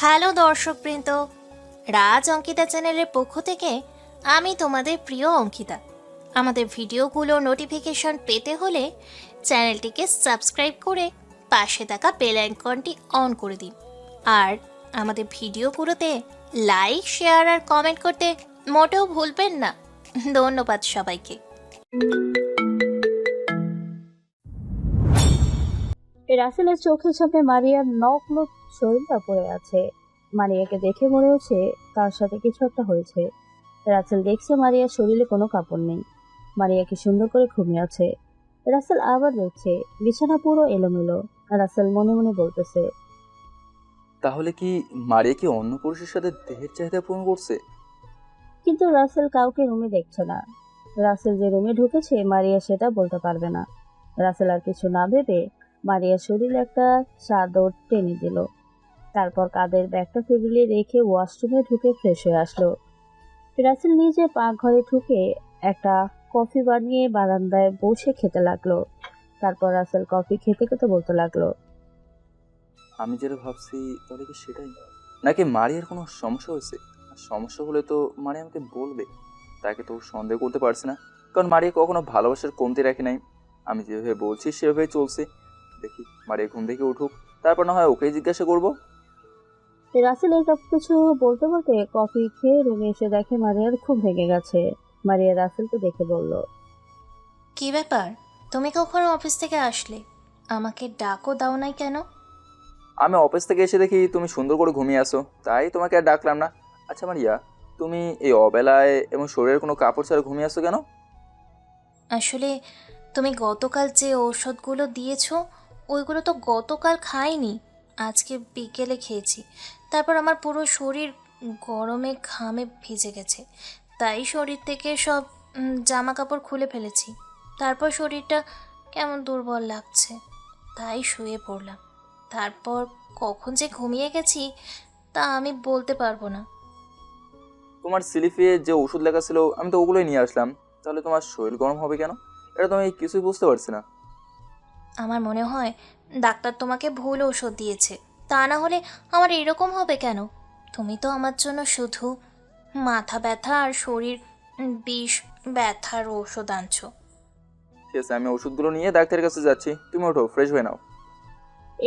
Hello দর্শকবৃন্দ, রাজ অঙ্কিতা চ্যানেলের পক্ষ থেকে আমি তোমাদের প্রিয় অঙ্কিতা। আমাদের ভিডিওগুলো নোটিফিকেশন পেতে হলে চ্যানেলটিকে সাবস্ক্রাইব করে পাশে থাকা বেল আইকনটি অন করে দিন। আর আমাদের ভিডিওগুলোতে লাইক, শেয়ার আর কমেন্ট করতে মোটেও ভুলবেন না। ধন্যবাদ সবাইকে। রাসেলের চোখের সামনে মারিয়ার নগ্ন শরীরটা পড়ে আছে। মারিয়াকে দেখে মনে হচ্ছে তার সাথে কিছু একটা হয়েছে। রাসেল দেখছে মারিয়ার শরীরে কোনো কাপড় নেই। মারিয়া কি সুন্দর করে ঘুমিয়ে আছে। রাসেল আবার দেখছে বিছানা পুরো এলোমেলো। রাসেল মনে মনে বলতেছে, তাহলে কি মারিয়া কি অন্য পুরুষের সাথে দেহের চাহিদা পূরণ করছে? কিন্তু রাসেল কাউকে রুমে দেখছে না। রাসেল যে রুমে ঢুকেছে মারিয়া সেটা বলতে পারবে না। রাসেল আর কিছু না ভেবে মারিয়ার শরীরে একটা চাদর টেনে দিল। তারপর কাঁধের ব্যাগটা টেবিলে রেখে ওয়াশরুমে ঢুকে ফ্রেশ হয়ে আসলো। রাসেল নিজে পাকঘরে ঢুকে একটা কফি বানিয়ে বারান্দায় বসে খেতে লাগলো। তারপর রাসেল কফি খেতে খেতে বলতে লাগলো, আমি যেটা ভাবছি তাহলে কি সেটাই, নাকি মারিয়ার কোনো সমস্যা হয়েছে? আর সমস্যা হলে তো মারিয়া আমাকে বলবে। তাকে তো সন্দেহ করতে পারছি না, কারণ মারিয়া কখনো ভালোবাসার কমতি রাখে নাই। আমি যেভাবে বলছি সেভাবেই চলছে। দেখি মারিয়া ঘুম থেকে উঠুক, তারপর না হয় ওকেই জিজ্ঞাসা করবো। রাসেল এইসব কিছু বলতে বলতে কফি খেয়ে রুমে এসে দেখে মারিয়ার খুব ভেঙে গেছে। মারিয়া রাসেলকে দেখে বলল, কি ব্যাপার, তুমি কখনো অফিস থেকে আসলে আমাকে ডাকও দাও নাই কেন? আমি অফিস থেকে এসে দেখি তুমি সুন্দর করে ঘুমিয়ে আসো, তাই তোমাকে আর ডাকলাম না। আচ্ছা মারিয়া, তুমি এই অবেলায় এবং শরীরের কোনো কাপড় ছাড়া ঘুমিয়ে আসো কেন? আসলে তুমি গতকাল যে ঔষধগুলো দিয়েছো ওইগুলো তো গতকাল খাইনি, আজকে বিকেলে খেয়েছি। তারপর আমার পুরো শরীর গরমে ঘামে ভিজে গেছে, তাই শরীর থেকে সব জামা কাপড় খুলে ফেলেছি। তারপর শরীরটা কেমন দুর্বল লাগছে, তাই শুয়ে পড়লাম। তারপর কখন যে ঘুমিয়ে গেছি তা আমি বলতে পারবো না। তোমার স্লিপে যে ওষুধ লেখা ছিল আমি তো ওগুলোই নিয়ে আসলাম, তাহলে তোমার শরীর গরম হবে কেন? এটা তো আমি কিছুই বুঝতে পারছি না। আমার মনে হয় ডাক্তার তোমাকে ভুল ওষুধ দিয়েছে, তা না হলে আমার এরকম হবে কেন? তুমি তো আমার জন্য শুধু মাথা ব্যথা আর শরীর বিষ ব্যথার ওষুধ আনছো। ঠিক আছে, আমি ওষুধগুলো নিয়ে ডাক্তারের কাছে যাচ্ছি, তুমি ওঠো, ফ্রেশ হয়ে নাও।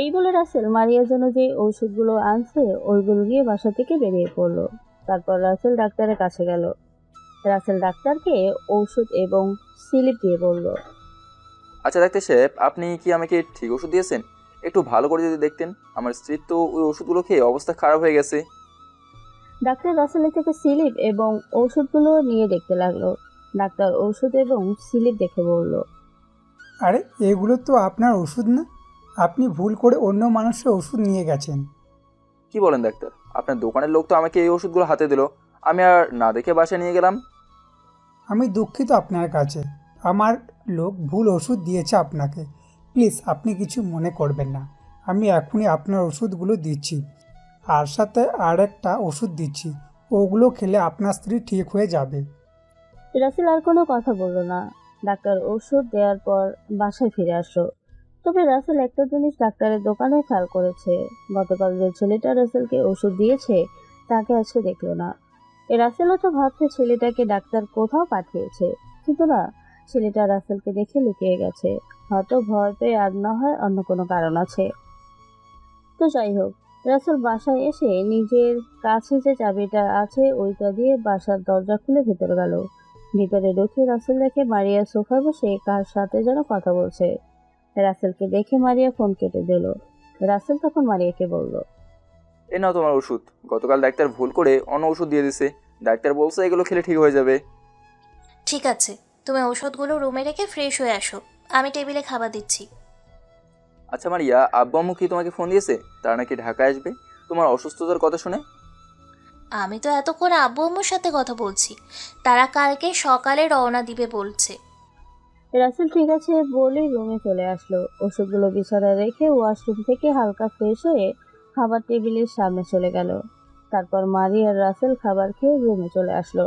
এই বলে রাসেল মারিয়ার জন্য যে ওষুধগুলো আনছে ওইগুলো নিয়ে বাসা থেকে বেরিয়ে পড়লো। তারপর রাসেল ডাক্তারের কাছে গেল। রাসেল ডাক্তারকে ঔষধ এবং স্লিপ দিয়ে বলল, আচ্ছা ডাক্তার সাহেব, আপনি কি আমাকে ঠিক ওষুধ দিয়েছেন? একটু ভালো করে যদি দেখতেন, আমার স্ত্রীর তো ওই ওষুধগুলো খেয়ে অবস্থা খারাপ হয়ে গেছে। ডাক্তার রাসেলের থেকে স্লিপ এবং ওষুধগুলো নিয়ে দেখতে লাগলো। ডাক্তার ওষুধ এবং স্লিপ দেখে বলল, আরে এগুলো তো আপনার ওষুধ না, আপনি ভুল করে অন্য মানুষের ওষুধ নিয়ে গেছেন। কি বলেন ডাক্তার, আপনার দোকানের লোক তো আমাকে এই ওষুধগুলো হাতে দিল, আমি আর না দেখে বাসায় নিয়ে গেলাম। আমি দুঃখিত আপনার কাছে, আমার লোক ভুল ওষুধ দিয়েছে আপনাকে। প্লিজ আপনি কিছু মনে করবেন না, আমি এখনই আপনার ওষুধগুলো দিচ্ছি, আর সাথে আর একটা ওষুধ দিচ্ছি, ওগুলো খেলে আপনার স্ত্রী ঠিক হয়ে যাবে। রাসেল আর কোনো কথা বলল না। ডাক্তার ওষুধ দেওয়ার পর বাসায় ফিরে আসলো। তবে রাসেল একটা জিনিস ডাক্তারের দোকানে খেয়াল করেছে, গতকাল যে ছেলেটা রাসেলকে ওষুধ দিয়েছে তাকে আজকে দেখলো না। রাসেলও তো ভাবছে ছেলেটাকে ডাক্তার কোথাও পাঠিয়েছে, কিন্তু না, ছেলেটা রাসেলকে দেখে লুকিয়ে গেছে। হয়তো ভয় পেয়ে, আর না হয় অন্য কোনো কারণ আছে। তো যাই হোক, রাসেল বাসায় এসে নিজের কাছে যে চাবিটা আছে ওইটা দিয়ে বাসার দরজা খুলে ভেতরে গেল। ভিতরে ঢুকে রাসেল দেখে মারিয়া সোফায় বসে কার সাথে যেন কথা বলছে। রাসেলকে দেখে মারিয়া ফোন কেটে দিল। রাসেল তখন মারিয়াকে বলল, এ নাও তোমার ওষুধ, গতকাল ডাক্তার ভুল করে অন্য ওষুধ দিয়ে দিছে। ডাক্তার বলছে এগুলো খেলে ঠিক হয়ে যাবে। ঠিক আছে, তুমি ওষুধগুলো রুমে রেখে ফ্রেশ হয়ে আসো, আমি টেবিলে খাবার দিচ্ছি। আচ্ছা মারিয়া, আব্বু আম্মু কি তোমাকে ফোন দিয়েছে? তারা নাকি ঢাকায় আসবে তোমার অসুস্থতার কথা শুনে। আমি তো এতক্ষণ আব্বু আম্মুর সাথে কথা বলছি, তারা কালকে সকালে রওনা দিবে বলছে। রাসেল ঠিক আছে বলেই রুমে চলে আসলো। ওষুধগুলো বিছানায় রেখে ওয়াশরুম থেকে হালকা ফ্রেশ হয়ে খাবার টেবিলের সামনে চলে গেল। তারপর মারি আর রাসেল খাবার খেয়ে রুমে চলে আসলো।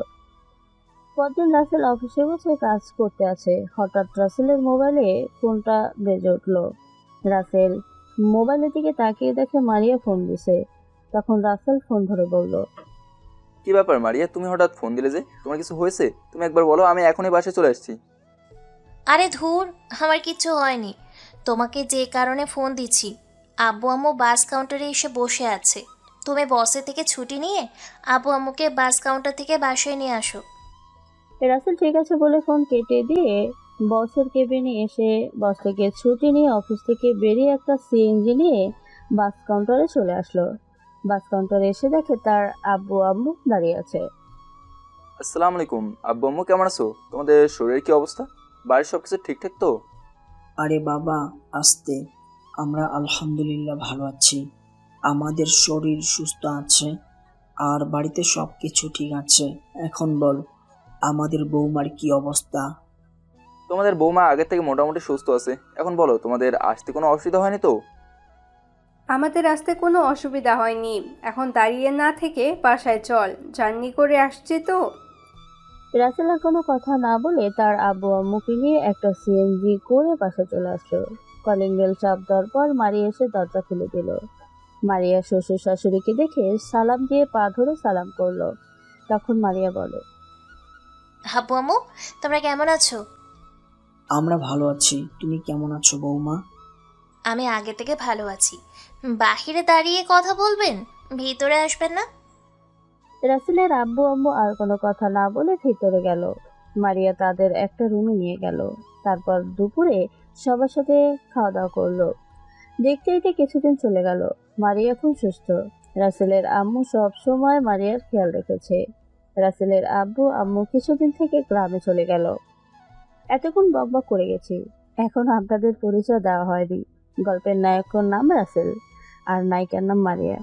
পরদিন রাসেল অফিসে বসে কাজ করতে আছে, হঠাৎ রাসেলের মোবাইলে ফোনটা বেজে উঠলো। রাসেল মোবাইলের দিকে তাকিয়ে দেখে মারিয়া ফোন দিছে। তখন রাসেল ফোন ধরে বলল, কি ব্যাপার মারিয়া, তুমি হঠাৎ ফোন দিলে যে? তোমার কিছু হয়েছে? তুমি একবার বলো, আমি এখনই বাসায় চলে আসছি। আরে ধুর, আমার কিচ্ছু হয়নি। তোমাকে যে কারণে ফোন দিচ্ছি, আব্বু আম্মু বাস কাউন্টারে এসে বসে আছে। তুমি বসে থেকে ছুটি নিয়ে আব্বু আম্মুকে বাস কাউন্টার থেকে বাসায় নিয়ে আসো। রাসেল ঠিক আছে বলে ফোন কেটে দিয়ে বসের কেবিনে এসে বস থেকে ছুটি নিয়ে অফিস থেকে বেরিয়ে একটা সিএনজি নিয়ে বাস কাউন্টারে চলে আসলো। বাস কাউন্টারে এসে দেখে তার আব্বু আম্মু দাঁড়িয়ে আছে। আসসালামু আলাইকুম। আব্বু আম্মু কেমন আছো? তোমাদের শরীরের কি অবস্থা? বাড়ির সব কিছু ঠিকঠাক তো? আরে বাবা, আস্তে। আমরা আলহামদুলিল্লাহ ভালো আছি। আমাদের শরীর সুস্থ আছে আর বাড়িতে সব কিছু ঠিক আছে। এখন বল, আমাদের বৌমার কি অবস্থা? তোমাদের বৌমা আগের থেকে মোটামুটি সুস্থ আছে। এখন বলো, তোমাদের আসতে কোনো অসুবিধা হয়নি তো? আমাদের আসতে কোনো অসুবিধা হয়নি। এখন দাঁড়িয়ে না থেকে বাসায় চল, জার্নি করে আসছি তো। রাসেল আর কোনো কথা না বলে তার আব্বু আম্মুকে নিয়ে একটা সিএনজি করে বাসা চলে আসলো। কলিং বেল চাপ দেওয়ার পর মারিয়া এসে দরজা খুলে দিল। মারিয়া শ্বশুর শাশুড়িকে দেখে সালাম দিয়ে পা ধরে সালাম করলো। তখন মারিয়া বলে, আব্বু আম্মু, তোমরা কেমন আছো? আমরা ভালো আছি। তুমি কেমন আছো বৌমা? আমি আগে থেকে ভালো আছি। বাহিরে দাঁড়িয়ে কথা বলবেন, ভিতরে আসবেন না? রাসেলের আব্বু আম্মু আর কোনো কথা না বলে ভিতরে গেল। মারিয়া তাদের একটা রুমে নিয়ে গেল। তারপর দুপুরে সবার সাথে খাওয়া দাওয়া করলো। দেখতে দেখতে কিছুদিন চলে গেল। মারিয়া এখন সুস্থ। রাসেলের আম্মু সব সময় মারিয়ার খেয়াল রেখেছে। রাসেলের আব্বু আম্মু কিছুদিন থেকে গ্রামে চলে গেল। এতক্ষণ বকবক করে গেছি, এখন আপনাদের পরিচয় দেওয়া হয়নি। গল্পের নায়কের নাম রাসেল আর নায়িকার নাম মারিয়া।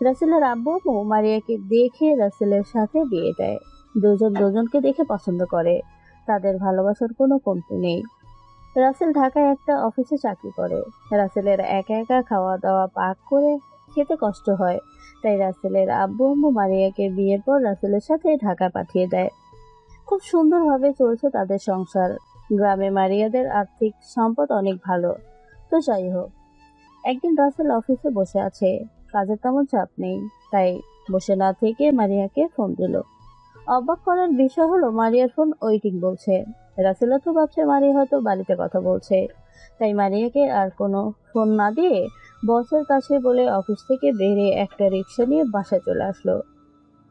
রাসেলের আব্বু আম্মু মারিয়াকে দেখে রাসেলের সাথে বিয়ে দেয়। দুজন দুজনকে দেখে পছন্দ করে। তাদের ভালোবাসার কোনো কমতি নেই। রাসেল ঢাকায় একটা অফিসে চাকরি করে। রাসেলের একা একা খাওয়া দাওয়া পাক করে খেতে কষ্ট হয়, তাই রাসেলের আব্বু আম্মু মারিয়াকে বিয়ের পর রাসেলের সাথে ঢাকা পাঠিয়ে দেয়। খুব সুন্দরভাবে চলছে তাদের সংসার। গ্রামে মারিয়াদের আর্থিক সম্পদ অনেক ভালো। তো যাই হোক, একদিন রাসেল অফিসে বসে আছে, কাজের তেমন চাপ নেই, তাই বসে না থেকে মারিয়াকে ফোন দিল। অবাক করার বিষয় হলো মারিয়ার ফোন ওয়েটিং বলছে। রাসেলও তো ভাবছে মারিয়া হয়তো বাড়িতে কথা বলছে, তাই মারিয়াকে আর কোনো ফোন না দিয়ে বসের কাছে বলে অফিস থেকে বেরিয়ে একটা রিক্সা নিয়ে বাসায় চলে আসলো।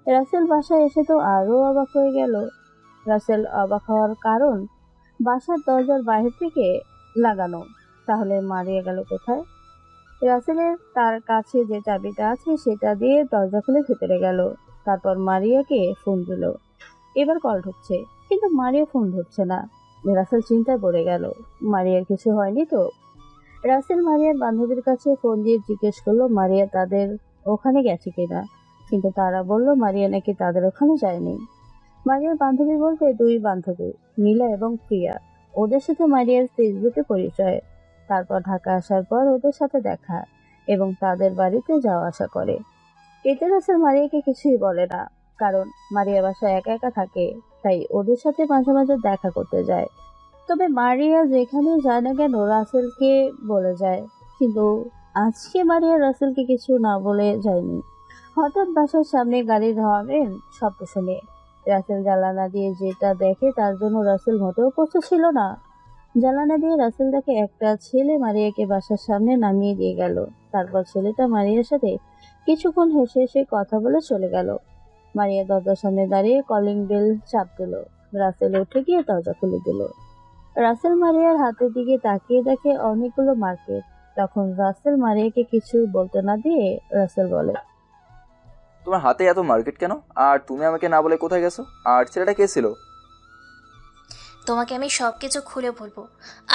রাসেল বাসায় এসে তো আরো অবাক হয়ে গেল। রাসেল অবাক হওয়ার কারণ, বাসার দরজার বাইরে থেকে লাগানো, তাহলে মারিয়া গেল কোথায়? রাসেলের তার কাছে যে চাবিটা আছে সেটা দিয়ে দরজা খুলে ভেতরে গেল। তারপর মারিয়াকে ফোন দিল। এবার কল ঢুকছে, কিন্তু মারিয়া ফোন ধরছে না। রাসেল চিন্তায় পড়ে গেল, মারিয়ার কিছু হয়নি তো? রাসেল মারিয়ার বান্ধবীর কাছে ফোন দিয়ে জিজ্ঞেস করলো মারিয়া তাদের ওখানে গেছে কিনা, কিন্তু তারা বলল মারিয়া নাকি তাদের ওখানে যায়নি। মারিয়ার বান্ধবী বলতে দুই বান্ধবী, নীলা এবং প্রিয়া। ওদের সাথে মারিয়ার ফেসবুকে পরিচয়। তারপর ঢাকা আসার পর ওদের সাথে দেখা এবং তাদের বাড়িতে যাওয়া আসা করে। এতে রাসেল মারিয়াকে কিছুই বলে না, কারণ মারিয়া বাসায় একা একা থাকে, তাই ওদের সাথে মাঝে মাঝে দেখা করতে যায়। তবে মারিয়া যেখানে যায় না কেন রাসেলকে বলে যায়, কিন্তু আজকে মারিয়া রাসেলকে কিছু না বলে যায়নি। হঠাৎ বাসার সামনে গাড়ির হর্নের শব্দ শুনে রাসেল জানালা দিয়ে যেটা দেখে তার জন্য রাসেল মোটেও প্রস্তুত ছিল না। জানালা দিয়ে রাসেল দেখে একটা ছেলে মারিয়াকে বাসার সামনে নামিয়ে দিয়ে গেল। তারপর ছেলেটা মারিয়ার সাথে কিছুক্ষণ হেসে হেসে কথা বলে চলে গেল। মারিয়া দরজার সামনে দাঁড়িয়ে কলিং বেল চাপ দিল। রাসেল উঠে গিয়ে দরজা খুলে দিল। রাসেল মারিয়ার হাতের দিকে তাকিয়ে দেখে অনেকগুলো মার্কেট। তখন রাসেল মারিয়াকে কিছু বলতে না দিয়ে রাসেল বলে, তোমার হাতে এত মার্কেট কেন? আর তুমি আমাকে না বলে কোথায় গেছো? আর ছেলেটা কে ছিল? তোমাকে আমি সব কিছু খুলে বলবো,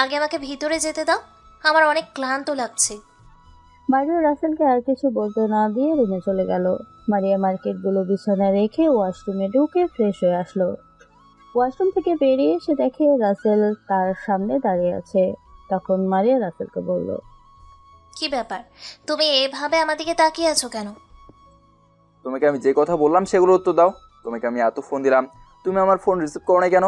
আগে আমাকে ভিতরে যেতে দাও। আমার অনেক ক্লান্ত লাগছে। মারিয়া রাসেলকে আর কিছু বলতে না দিয়ে রুমে চলে গেল। মারিয়া মার্কেটগুলো বিছানায় রেখে ওয়াশরুমে ঢুকে ফ্রেশ হয়ে আসলো। ওয়াশরুম থেকে বেরিয়ে এসে দেখে রাসেল তার সামনে দাঁড়িয়ে আছে। তখন মারিয়া রাসেলকে বলল, কি ব্যাপার, তুমি এভাবে আমার দিকে তাকিয়ে আছো কেন? তোমাকে আমি যে কথা বললাম সেগুলো উত্তর দাও। তোমাকে আমি এত ফোন দিলাম, তুমি আমার ফোন রিসিভ করো না কেন?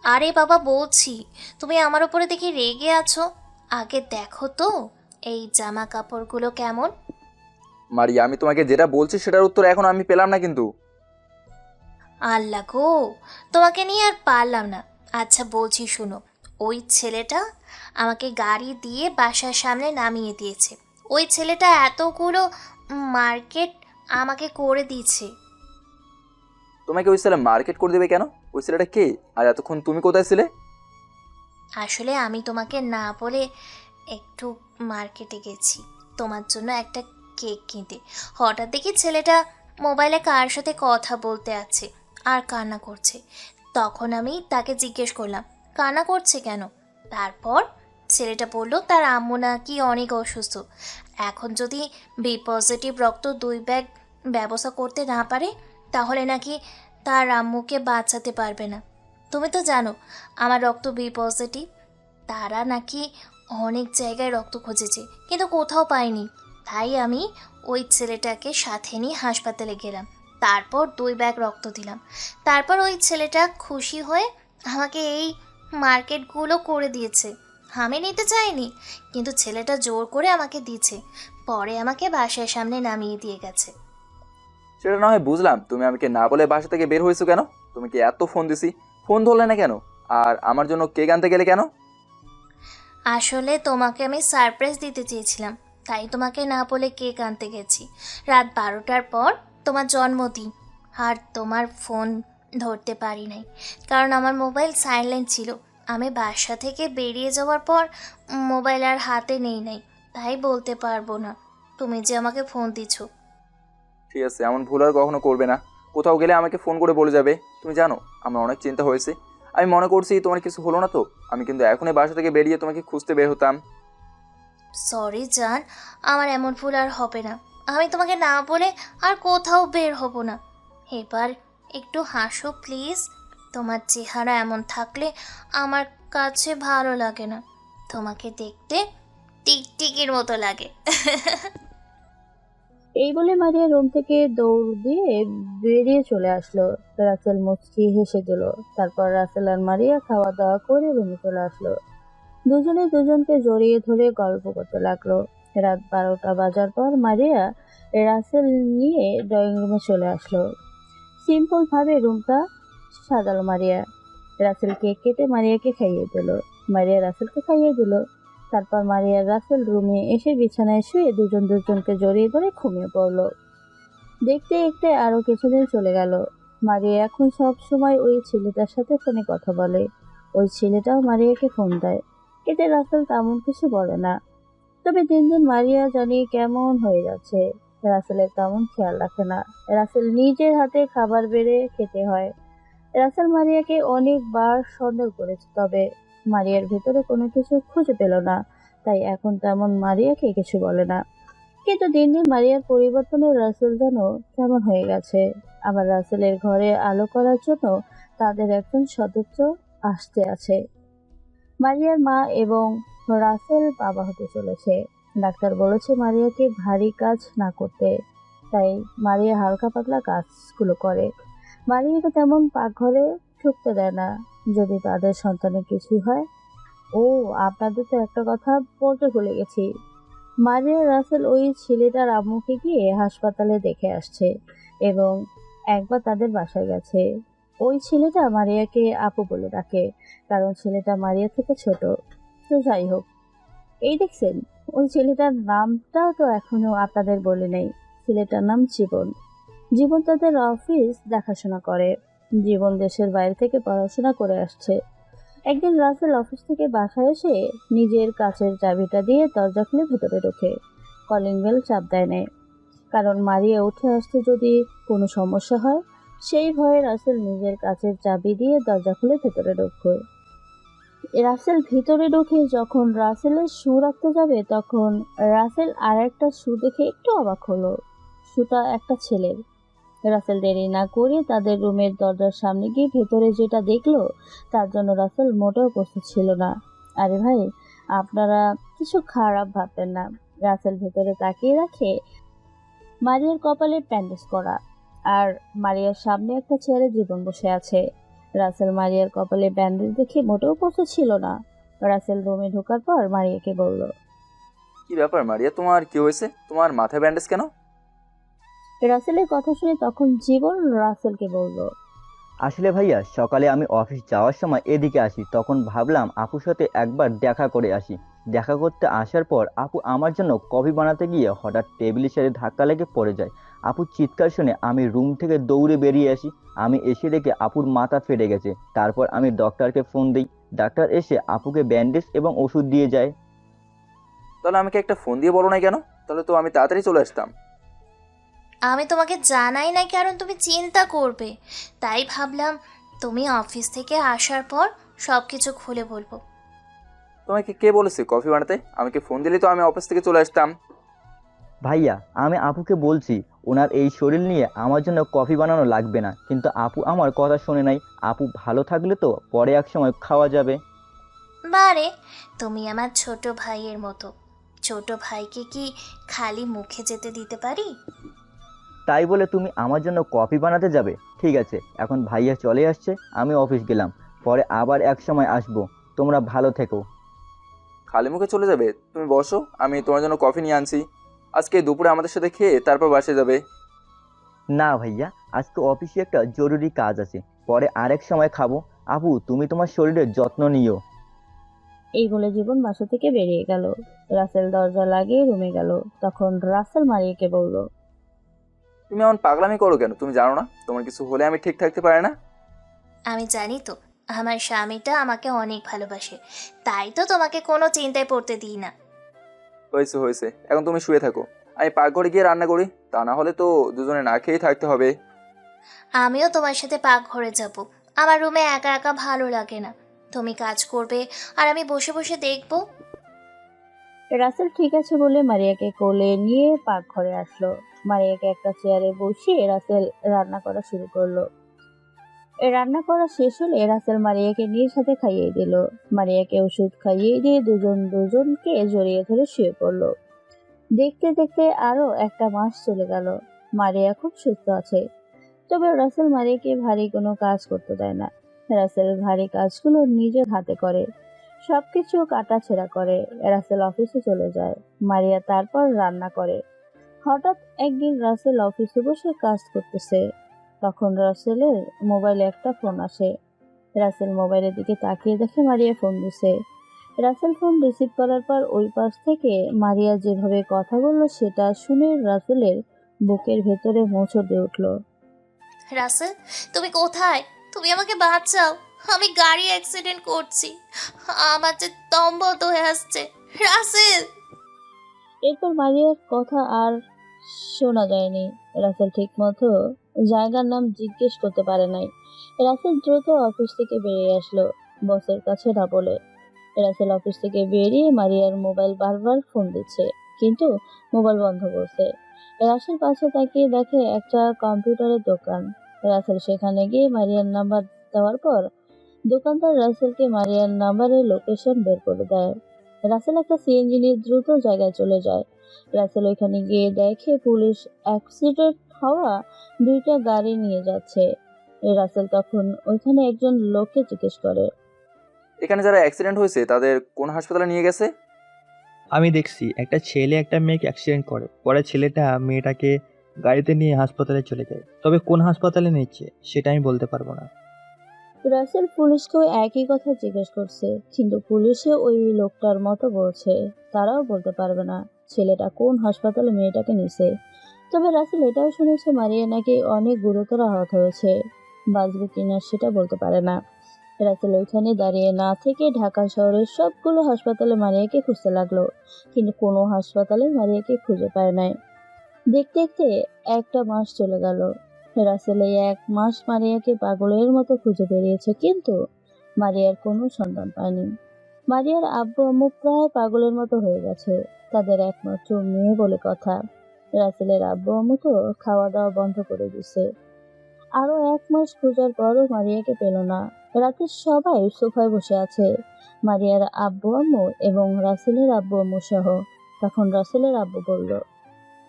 আরে বাবা, বলছি তুমি আমার উপরে দেখি রেগে আছো। আগে দেখো তো এই জামা কাপড়গুলো কেমন। মারিয়া, আমি তোমাকে যেটা বলছি সেটার উত্তর এখন আমি পেলাম না কিন্তু। আল্লাহ গো, তোমাকে নিয়ে আর পারলাম না। আচ্ছা বলছি শোনো, ওই ছেলেটা আমাকে গাড়ি দিয়ে বাসার সামনে নামিয়ে দিয়েছে। ওই ছেলেটা এতগুলো মার্কেট আমাকে করে দিয়েছে। তোমাকে ওই ছেলে মার্কেট করে দেবে কেন? ওই ছেলেটা কে? আর এতক্ষণ তুমি কোথায় ছিলে? আসলে আমি তোমাকে না বলে একটু মার্কেটে গেছি তোমার জন্য একটা কেক কিনতে। হঠাৎ দেখি ছেলেটা মোবাইলে কার সাথে কথা বলতে আছে আর কান্না করছে। তখন আমি তাকে জিজ্ঞেস করলাম কান্না করছে কেন। তারপর ছেলেটা বলল তার আম্মু নাকি অনেক অসুস্থ, এখন যদি বি পজিটিভ রক্ত 2 ব্যাগ ব্যবস্থা করতে না পারে তাহলে নাকি তার আম্মুকে বাঁচাতে পারবে না। তুমি তো জানো আমার রক্ত বি পজিটিভ। তারা নাকি অনেক জায়গায় রক্ত খুঁজেছে কিন্তু কোথাও পায়নি। তাই আমি ওই ছেলেটাকে সাথে নিয়ে হাসপাতালে গেলাম, তারপর 2 ব্যাগ রক্ত দিলাম। তারপর ওই ছেলেটা খুশি হয়ে আমাকে এই মার্কেটগুলো করে দিয়েছে। আমি নিতে চাইনি, কিন্তু ছেলেটা জোর করে আমাকে দিয়েছে। পরে আমাকে বাসার সামনে নামিয়ে দিয়ে গেছে। সেটা না হয় বুঝলাম, তুমি আমাকে না বলে বাসা থেকে বের হয়েছো কেন? তুমি কি এত ফোন দিছি, ফোন ধরলে না কেন? আর আমার জন্য কেক আনতে গেলে কেন? আসলে তোমাকে আমি সারপ্রাইজ দিতে চেয়েছিলাম, তাই তোমাকে না বলে কেক আনতে গেছি। রাত 12টার পর তোমার জন্মদিন, আর তোমার ফোন ধরতে পারি নাই কারণ আমার মোবাইল সাইলেন্ট ছিল। আমি বাসা থেকে বেরিয়ে যাওয়ার পর মোবাইল আর হাতে নেই নাই, তাই বলতে পারবো না তুমি যে আমাকে ফোন দিছো। ঠিক আছে, এমন ভুল আর কখনো করবে না। কোথাও গেলে আমাকে ফোন করে বলে যাবে। তুমি জানো আমার অনেক চিন্তা হয়েছে। আমি মনে করছি তোমার কিছু হলো না তো। আমি কিন্তু এখনই বাসা থেকে বেরিয়ে তোমাকে খুঁজতে বের হতাম। সরি জান, আমার এমন ভুল আর হবে না। আমি তোমাকে না বলে আর কোথাও বের হব না। এবার একটু হাসো প্লিজ। তোমার চেহারা এমন থাকলে আমার কাছে ভালো লাগে না। তোমাকে দেখতে টিকটিকির মতো লাগে। এই বলে মারিয়া রুম থেকে দৌড় দিয়ে বেরিয়ে চলে আসলো। রাসেল মুচকি হেসে দিল। তারপর রাসেল আর মারিয়া খাওয়া দাওয়া করে রুমে চলে আসলো। দুজনে দুজনকে জড়িয়ে ধরে গল্প করতে লাগলো। রাত 12টা বাজার পর মারিয়া রাসেল নিয়ে ড্রয়িং রুমে চলে আসলো। সিম্পল ভাবে রুমটা সাজালো মারিয়া। রাসেল কেক কেটে মারিয়াকে খাইয়ে দিল। মারিয়া রাসেলকে খাইয়ে দিল। তারপর মারিয়া রাসেল রুমে এসে বিছানায় শুয়ে দুজন দুজনকে জড়িয়ে ধরে ঘুমিয়ে পড়লো। দেখতে দেখতে আরো কিছুদিন চলে গেল। মারিয়া এখন সব সময় ওই ছেলেটার সাথে ফোনে কথা বলে। ওই ছেলেটাও মারিয়াকে ফোন দেয়। এতে রাসেল তেমন কিছু বলে না। তবে দিন দিন মারিয়া জানি কেমন হয়ে যাচ্ছে। রাসেলের তেমন খেয়াল রাখে না। রাসেল নিজের হাতে খাবার বেড়ে খেতে হয়। রাসেল মারিয়াকে অনেকবার সন্দেহ করেছে, তবে মারিয়ার ভেতরে কোনো কিছু খুঁজে পেল না। তাই এখন তেমন মারিয়াকে কিছু বলে না। কিন্তু দিন দিন মারিয়ার পরিবর্তনে রাসেল যেন কেমন হয়ে গেছে। আবার রাসেলের ঘরে আলো করার জন্য তাদের একজন সদস্য আসতে আছে। মারিয়ার মা এবং রাসেল বাবা হতে চলেছে। ডাক্তার বলেছে মারিয়াকে ভারী কাজ না করতে, তাই মারিয়া হালকা পাতলা কাজগুলো করে। মারিয়াকে তেমন পাকঘরে ঢুকতে দেয় না যদি তাদের সন্তানের কিছু হয়। ও, আপনাদের তো একটা কথা বলতে ভুলে গেছি। মারিয়া রাসেল ওই ছেলেটার আম্মুকে গিয়ে হাসপাতালে দেখে আসছে এবং একবার তাদের বাসায় গেছে। ওই ছেলেটা মারিয়াকে আপু বলে ডাকে, কারণ ছেলেটা মারিয়া থেকে ছোট। তো যাই হোক, এই দেখছেন, ওই ছেলেটার নামটাও তো এখনো আপনাদের বলে নেই। ছেলেটার নাম জীবন। জীবন তাদের অফিস দেখাশোনা করে। জীবন দেশের বাইরে থেকে পড়াশোনা করে আসছে। একদিন রাসেল অফিস থেকে বাসায় এসে নিজের কাচের চাবিটা দিয়ে দরজা খুলে ভেতরে ঢোকে। কলিং বেল চাপ দেয় নেয়, কারণ মারিয়া উঠে আসতে যদি কোনো সমস্যা হয় সেই ভয়ে রাসেল নিজের কাচের চাবি দিয়ে দরজা খুলে ভেতরে ঢোকে। রাসেল ভিতরে ঢুকে যখন রাসেলের শু রাখতে যাবে তখন রাসেল আর একটা শু দেখে একটু অবাক হলো। শুটা একটা ছেলের। রাসেল দেরি না করে তাদের রুমের দরজার সামনে গিয়ে ভেতরে যেটা দেখলো তার জন্য রাসেল মোটেও প্রস্তুত ছিল না। আরে ভাই, আপনারা কিছু খারাপ ভাববেন না। রাসেল ভেতরে তাকিয়ে রাখে মারিয়ার কপালে ব্যান্ডেজ করা, আর মারিয়ার সামনে একটা ছেলে জীবন বসে আছে। রাসেল মারিয়ার কপালে ব্যান্ডেজ দেখে মোটেও প্রস্তুত ছিল না। রাসেল রুমে ঢোকার পর মারিয়াকে বলল, কি ব্যাপার মারিয়া, তোমার কি হয়েছে? তোমার মাথায় ব্যান্ডেজ কেন? রাসেলের কথা শুনে তখন জীবন রাসেলকে বলল, আসলে ভাইয়া সকালে আমি অফিস যাওয়ার সময় এদিকে আসি, তখন ভাবলাম আপুর সাথে একবার দেখা করে আসি। দেখা করতে আসার পর আপু আমার জন্য কফি বানাতে গিয়ে হঠাৎ টেবিলের সাথে ধাক্কা লেগে পড়ে যায়। আপুর চিৎকার শুনে আমি রুম থেকে দৌড়ে বেরিয়ে আসি। আমি এসে দেখি আপুর মাথা ফেটে গেছে। তারপর আমি ডক্টরকে ফোন দিই। ডাক্তার এসে আপুকে ব্যান্ডেজ এবং ওষুধ দিয়ে যায়। তাহলে আমাকে একটা ফোন দিয়ে বলো না কেন? তাহলে তো আমি তাড়াতাড়ি চলে আসতাম। আমি তোমাকে জানাই না কারণ তুমি চিন্তা করবে, তাই ভাবলাম তুমি অফিস থেকে আসার পর সব কিছু খুলে বলবো। তোমাকে কে বলেছে কফি বানাতে? আমাকে ফোন দিলেই তো আমি অফিস থেকে চলে আসতাম। ভাইয়া আমি আপুকে বলছি ওনার এই শরীর নিয়ে আমার জন্য কফি বানানো লাগবে না, কিন্তু আপু আমার কথা শোনে নাই। আপু ভালো থাকলে তো পরে এক সময় খাওয়া যাবে। বারে, তুমি আমার ছোট ভাইয়ের মতো। ছোট ভাইকে কি খালি মুখে যেতে দিতে পারি? তাই বলে তুমি আমার জন্য কফি বানাতে যাবে? ঠিক আছে, এখন ভাইয়া চলে আসছে, আমি অফিস গেলাম, পরে আবার এক সময় আসবো। তোমরা ভালো থেকো। খালি মুখে চলে যাবে? তুমি বসো, আমি তোমার জন্য কফি নিয়ে আনছি। আজকে দুপুরে আমাদের সাথে খেয়ে তারপর বাসে যাবে। না ভাইয়া, আজকে অফিসে একটা জরুরি কাজ আছে, পরে আরেক সময় খাবো। আপু তুমি তোমার শরীরের যত্ন নিও। এই বলে জীবন বাসা থেকে বেরিয়ে গেল। রাসেল দরজা লাগিয়ে রুমে গেল। তখন রাসেল মারিয়াকে বলল, তুমি এমন পাগলামি করো কেন? তুমি জানো না তোমার কিছু হলে আমি ঠিক থাকতে পারি না? আমি জানি তো, আমার স্বামীটা আমাকে অনেক ভালোবাসে, তাই তো তোমাকে কোনো চিন্তায় পড়তে দিই না। হয়েছে হয়েছে, এখন তুমি শুয়ে থাকো, আমি পাকঘরে গিয়ে রান্না করি। তা না হলে তো দুজনে না খেয়েই থাকতে হবে। আমিও তোমার সাথে পাকঘরে যাব। আমার রুমে একা একা ভালো লাগে না। তুমি কাজ করবে আর আমি বসে বসে দেখব। রাসেল ঠিক আছে বলে মারিয়াকে কোলে নিয়ে পাকঘরে আসলো। মারিয়াকে একটা চেয়ারে বসিয়ে রাসেল রান্না করা শুরু করলো। রান্না করা শেষ হলে রাসেল মারিয়াকে নিজ হাতে খাইয়ে দিল। মারিয়াকে ওষুধ খাইয়ে দিয়ে দুজন দুজনকে জড়িয়ে ধরে শুয়ে পড়লো। দেখতে দেখতে আরো একটা মাস চলে গেল। মারিয়া খুব সুস্থ আছে, তবে রাসেল মারিয়াকে ভারী কোনো কাজ করতে দেয় না। রাসেল ভারী কাজগুলো নিজের হাতে করে, সবকিছু কাটাছেঁড়া করে। রাসেল অফিসে চলে যায়, মারিয়া তারপর রান্না করে। হঠাৎ একদিন রাসেল অফিসে বসে কাজ করতেছে, তখন রাসেলের মোবাইলে একটা ফোন আসে। রাসেল মোবাইলের দিকে তাকিয়ে দেখে মারিয়া ফোন দিছে। রাসেল ফোন রিসিভ করার পর ওই পাশ থেকে মারিয়া যেভাবে কথা বলল সেটা শুনে রাসেলের বুকের ভেতরে মোচড় দিয়ে উঠল। রাসেল, তুমি কোথায়? তুমি আমাকে বাঁচাও, আমি গাড়ি অ্যাক্সিডেন্ট করছি, আমার যে দম বন্ধ হয়ে আসছে। রাসেল! এরপর মারিয়ার কথা আর শোনা যায়নি। রাসেল ঠিক মতো জায়গার নাম জিজ্ঞেস করতে পারে নাই। রাসেল দ্রুত অফিস থেকে বেরিয়ে আসলো, বসের কাছে না বলে। রাসেল অফিস থেকে বেরিয়ে মারিয়ার মোবাইল বারবার ফোন দিচ্ছে, কিন্তু মোবাইল বন্ধ করছে। রাসেল পাশে তাকিয়ে দেখে একটা কম্পিউটারের দোকান। রাসেল সেখানে গিয়ে মারিয়ার নাম্বার দেওয়ার পর দোকানদার রাসেলকে মারিয়ার নাম্বারের লোকেশন বের করে দেয়। রাসেল একটা সিএনজি নিয়ে দ্রুত জায়গায় চলে যায়। রাসেল ওইখানে গিয়ে দেখে পুলিশ অ্যাক্সিডেন্ট হওয়া দুইটা গাড়ি নিয়ে যাচ্ছে। রাসেল তখন ওইখানে একজন লোককে জিজ্ঞেস করে, এখানে যারা অ্যাক্সিডেন্ট হয়েছে তাদের কোন হাসপাতালে নিয়ে গেছে? আমি দেখছি একটা ছেলে একটা মেয়েকে অ্যাক্সিডেন্ট করে, পরে ছেলেটা মেয়েটাকে গাড়িতে নিয়ে হাসপাতালে চলে যায়, তবে কোন হাসপাতালে নিচ্ছে সেটা আমি বলতে পারবো না। রাসেল পুলিশকেও একই কথা জিজ্ঞেস করছে, কিন্তু পুলিশে ওই লোকটার মতো বলছে তারাও বলতে পারবে না ছেলেটা কোন হাসপাতালে মেয়েটাকে নিছে। তবে রাসেল এটাও শুনেছে মারিয়া নাকি অনেক গুরুতর আহত হয়েছে, বাঁচবে কিনা সেটা বলতে পারে না। রাসেল ওইখানে দাঁড়িয়ে না থেকে ঢাকা শহরের সবগুলো হাসপাতালে মারিয়াকে খুঁজতে লাগলো, কিন্তু কোনো হাসপাতালে মারিয়াকে খুঁজে পায় নাই। দেখতে দেখতে একটা মাস চলে গেল। রাসেল এই এক মাস মারিয়াকে পাগলের মতো খুঁজে বেরিয়েছে, কিন্তু মারিয়ার কোনো সন্ধান পায়নি। মারিয়ার আব্বু আম্মু প্রায় পাগলের মতো হয়ে গেছে, তাদের একমাত্র মেয়ে বলে কথা। রাসেলের আব্বু আম্মু তো খাওয়া দাওয়া বন্ধ করে দিছে। আরো এক মাস খোঁজার পরও মারিয়াকে পেল না। রাতে সবাই সোফায় বসে আছে, মারিয়ার আব্বু আম্মু এবং রাসেলের আব্বু আম্মু সহ। তখন রাসেলের আব্বু বলল,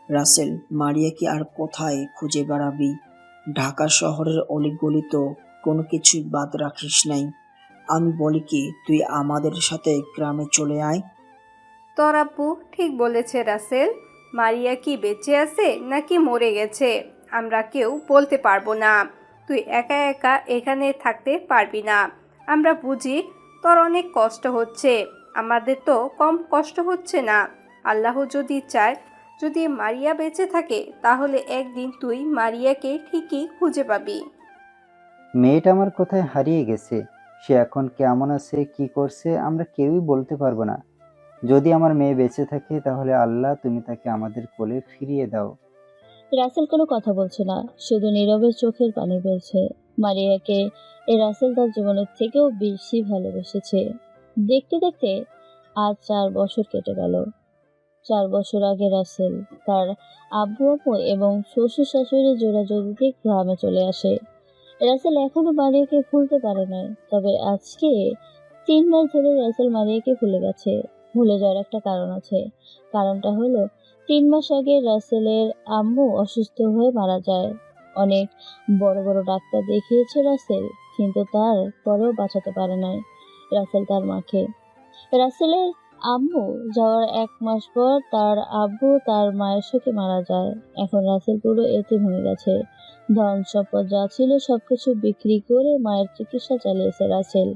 রাসেল, মারিয়াকে আর কোথায় খুঁজে বেড়াবি? ঢাকা শহরের অলিগলি তো কোনো কিছু বাদ রাখিস নাই। আমি বলি কি, তুই আমাদের সাথে গ্রামে চলে আয়। তোর আব্বু ঠিক বলেছে রাসেল, মারিয়া কি বেঁচে আছে নাকি মরে গেছে আমরা কেউ বলতে পারবো না। তুই একা একা এখানে থাকতে পারবি না। আমরা বুঝি তোর অনেক কষ্ট হচ্ছে, আমাদের তো কম কষ্ট হচ্ছে না। আল্লাহ যদি চায়, যদি মারিয়া বেঁচে থাকে তাহলে একদিন তুই মারিয়াকে ঠিকই খুঁজে পাবি। মেয়েটা আমার কোথায় হারিয়ে গেছে, সে এখন কেমন আছে, কি করছে আমরা কেউই বলতে পারবো না। যদি আমার মেয়ে বেঁচে থাকে তাহলে আল্লাহ তুমি তাকে আমাদের কোলে ফিরিয়ে দাও। রাসেল কোনো কথা বলছে না, শুধু নীরবে চোখের পানি ফেলছে। মারিয়াকে রাসেল তার জীবনের থেকেও বেশি ভালোবেসেছে। দেখতে দেখতে আজ 4 বছর কেটে গেল। 4 বছর আগে রাসেল তার আব্বু আম্মু এবং শ্বশুর শাশুড়ি জোড়াজোড়িতে গ্রামে চলে আসে। রাসেল এখনো মারিয়াকে ভুলতে পারে নাই, তবে আজকে 3 মাস ধরে রাসেল মারিয়াকে ভুলে গেছে। ভুলে যাওয়ার একটা কারণ আছে। কারণটা হলো 3 মাস আগে রাসেলের আম্মু অসুস্থ হয়ে মারা যায়। অনেক বড় বড় ডাক্তার দেখিয়েছে রাসেল, কিন্তু তার পরেও বাঁচাতে পারে নাই রাসেল তার মাকে। রাসেলের আম্মু যাওয়ার 1 মাস পর তার আব্বু তার মায়ের সাথে মারা যায়। এখন রাসেল পুরো এতিম হয়ে গেছে। ধন সম্পদ যা ছিল সবকিছু বিক্রি করে মায়ের চিকিৎসা চালিয়েছে রাসেল।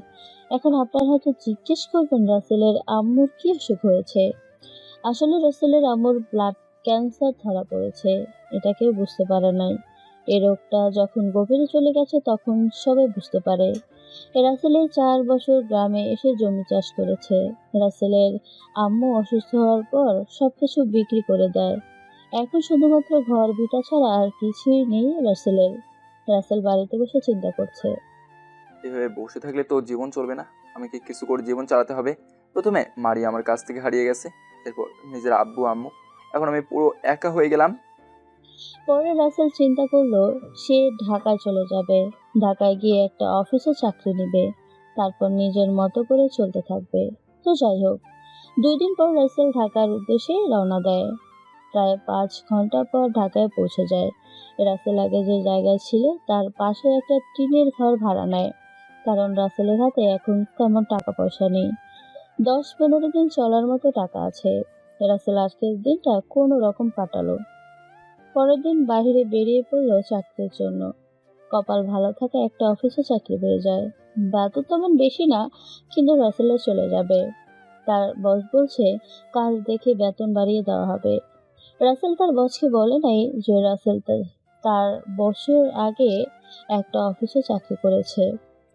এখন আপনার হয়তো জিজ্ঞেস করবেন রাসেলের আম্মুর কি অসুখ হয়েছে। আসলে রাসেলের আম্মুর ব্লাড ক্যান্সার ধরা পড়েছে। এটা কেউ বুঝতে পারে নাই। এই রোগটা যখন গভীরে চলে গেছে তখন সবাই বুঝতে পারে। রাসেলের 4 বছর গ্রামে এসে জমি চাষ করেছে। রাসেলের আম্মু অসুস্থ হওয়ার পর সবকিছু বিক্রি করে দেয়। এখন শুধুমাত্র ঘর ভিটা ছাড়া আর কিছুই নেই রাসেলের। রাসেল বাড়িতে বসে চিন্তা করছে। এভাবে বসে থাকলে তো জীবন চলবে না, আমাকে কিছু করে জীবন চালাতে হবে। প্রথমে মারিয়া আমার কাছ থেকে হারিয়ে গেছে, এরপর নিজের আব্বু আম্মু, এখন আমি পুরো একা হয়ে গেলাম। পরে রাসেল চিন্তা করলো সে ঢাকায় চলে যাবে। ঢাকায় গিয়ে একটা অফিসে চাকরি নেবে, তারপর নিজের মতো করে চলতে থাকবে। তো যাই হোক, 2 দিন পর রাসেল ঢাকার উদ্দেশ্যে রওনা দেয়। প্রায় 5 ঘন্টা পর ঢাকায় পৌঁছে যায়। রাসেল আগে যে জায়গায় ছিল তার পাশে একটা টিনের ঘর ভাড়া নেয়, কারণ রাসেলের হাতে এখন তেমন টাকা পয়সা নেই। 10-15 দিন চলার মতো টাকা আছে। রাসেল আজকের দিনটা কোনো রকম কাটালো। পরের দিন বাইরে বেরিয়ে পড়লো চাকরির জন্য। কপাল ভালো থাকা একটা অফিসে চাকরি পেয়ে যায়। বেতন তেমন বেশি না, কিন্তু রাসেলের চলে যাবে। তার বস বলছে কাজ দেখে বেতন বাড়িয়ে দেওয়া হবে। রাসেল তার বসকে বলে নাই যে রাসেল তার বছর আগে একটা অফিসে চাকরি করেছে।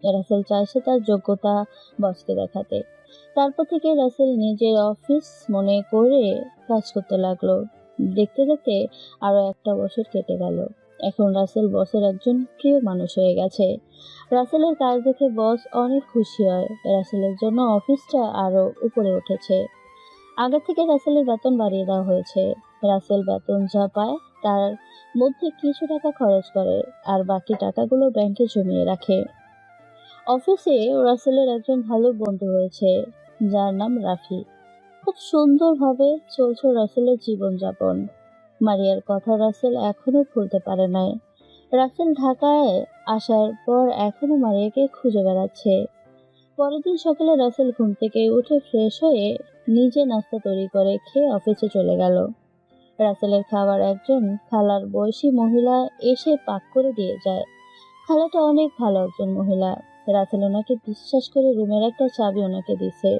রাসেল চাইছে তার যোগ্যতা বসকে দেখাতে। তারপর থেকে রাসেল নিজের অফিস মনে করে কাজ করতে লাগলো। দেখতে দেখতে আরো 1টা বছর কেটে গেল। এখন রাসেল বসের একজন প্রিয় মানুষ হয়ে গেছে। রাসেলের কাজ দেখে বস অনেক খুশি হয়। রাসেলের জন্য অফিসটা আরো উপরে উঠেছে। আগে থেকে রাসেলের বেতন বাড়িয়ে দেওয়া হয়েছে। রাসেল বেতন যা পায় তার মধ্যে কিছু টাকা খরচ করে, আর বাকি টাকাগুলো ব্যাংকে জমিয়ে রাখে। অফিসে রাসেলের একজন ভালো বন্ধু হয়েছে, যার নাম রাফি। খুব সুন্দরভাবে চলছে রাসেলের জীবনযাপন। মারিয়ার কথা রাসেল এখনো ভুলতে পারে নাই। রাসেল ঢাকায় আসার পর এখনো মারিয়াকে খুঁজে বেড়াচ্ছে। পরের দিন সকালে রাসেল ঘুম থেকে উঠে ফ্রেশ হয়ে নিজে নাস্তা তৈরি করে খেয়ে অফিসে চলে গেল। রাসেলের খাবার একজন খালার বয়সী মহিলা এসে পাক করে দিয়ে যায়। খালাটা অনেক ভালো একজন মহিলা। রাসেল ওনাকে বিশ্বাস করে রুমের একটা চাবি ওনাকে দিছে।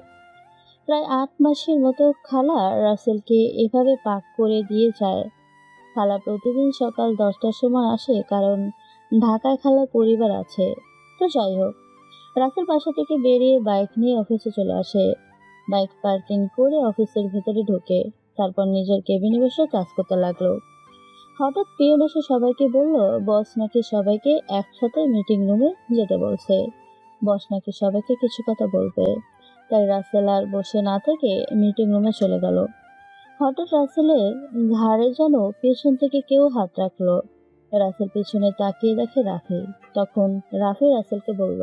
প্রায় 8 মাসের মতো খালা রাসেলকে এভাবে পাক করে দিয়ে যায়। খালা প্রতিদিন সকাল 10টার সময় আসে, কারণ ঢাকায় খালার পরিবার আছে। তো যাই হোক, রাসেল বাসা থেকে বেরিয়ে বাইক নিয়ে অফিসে চলে আসে। বাইক পার্কিং করে অফিসের ভেতরে ঢোকে, তারপর নিজের কেবিনে বসে কাজ করতে লাগলো। হঠাৎ পিয়ন এসে সবাইকে বলল বস নাকি সবাইকে একসাথে মিটিং রুমে যেতে বলছে। বস নাকি সবাইকে কিছু কথা বলবে। তাই রাসেল আর বসে না থেকে মিটিং রুমে চলে গেল। হঠাৎ রাসেলের ঘাড়ে যেন পেছন থেকে কেউ হাত রাখলো। রাসেল পিছনে তাকিয়ে দেখে রাফি। তখন রাফি রাসেলকে বলল,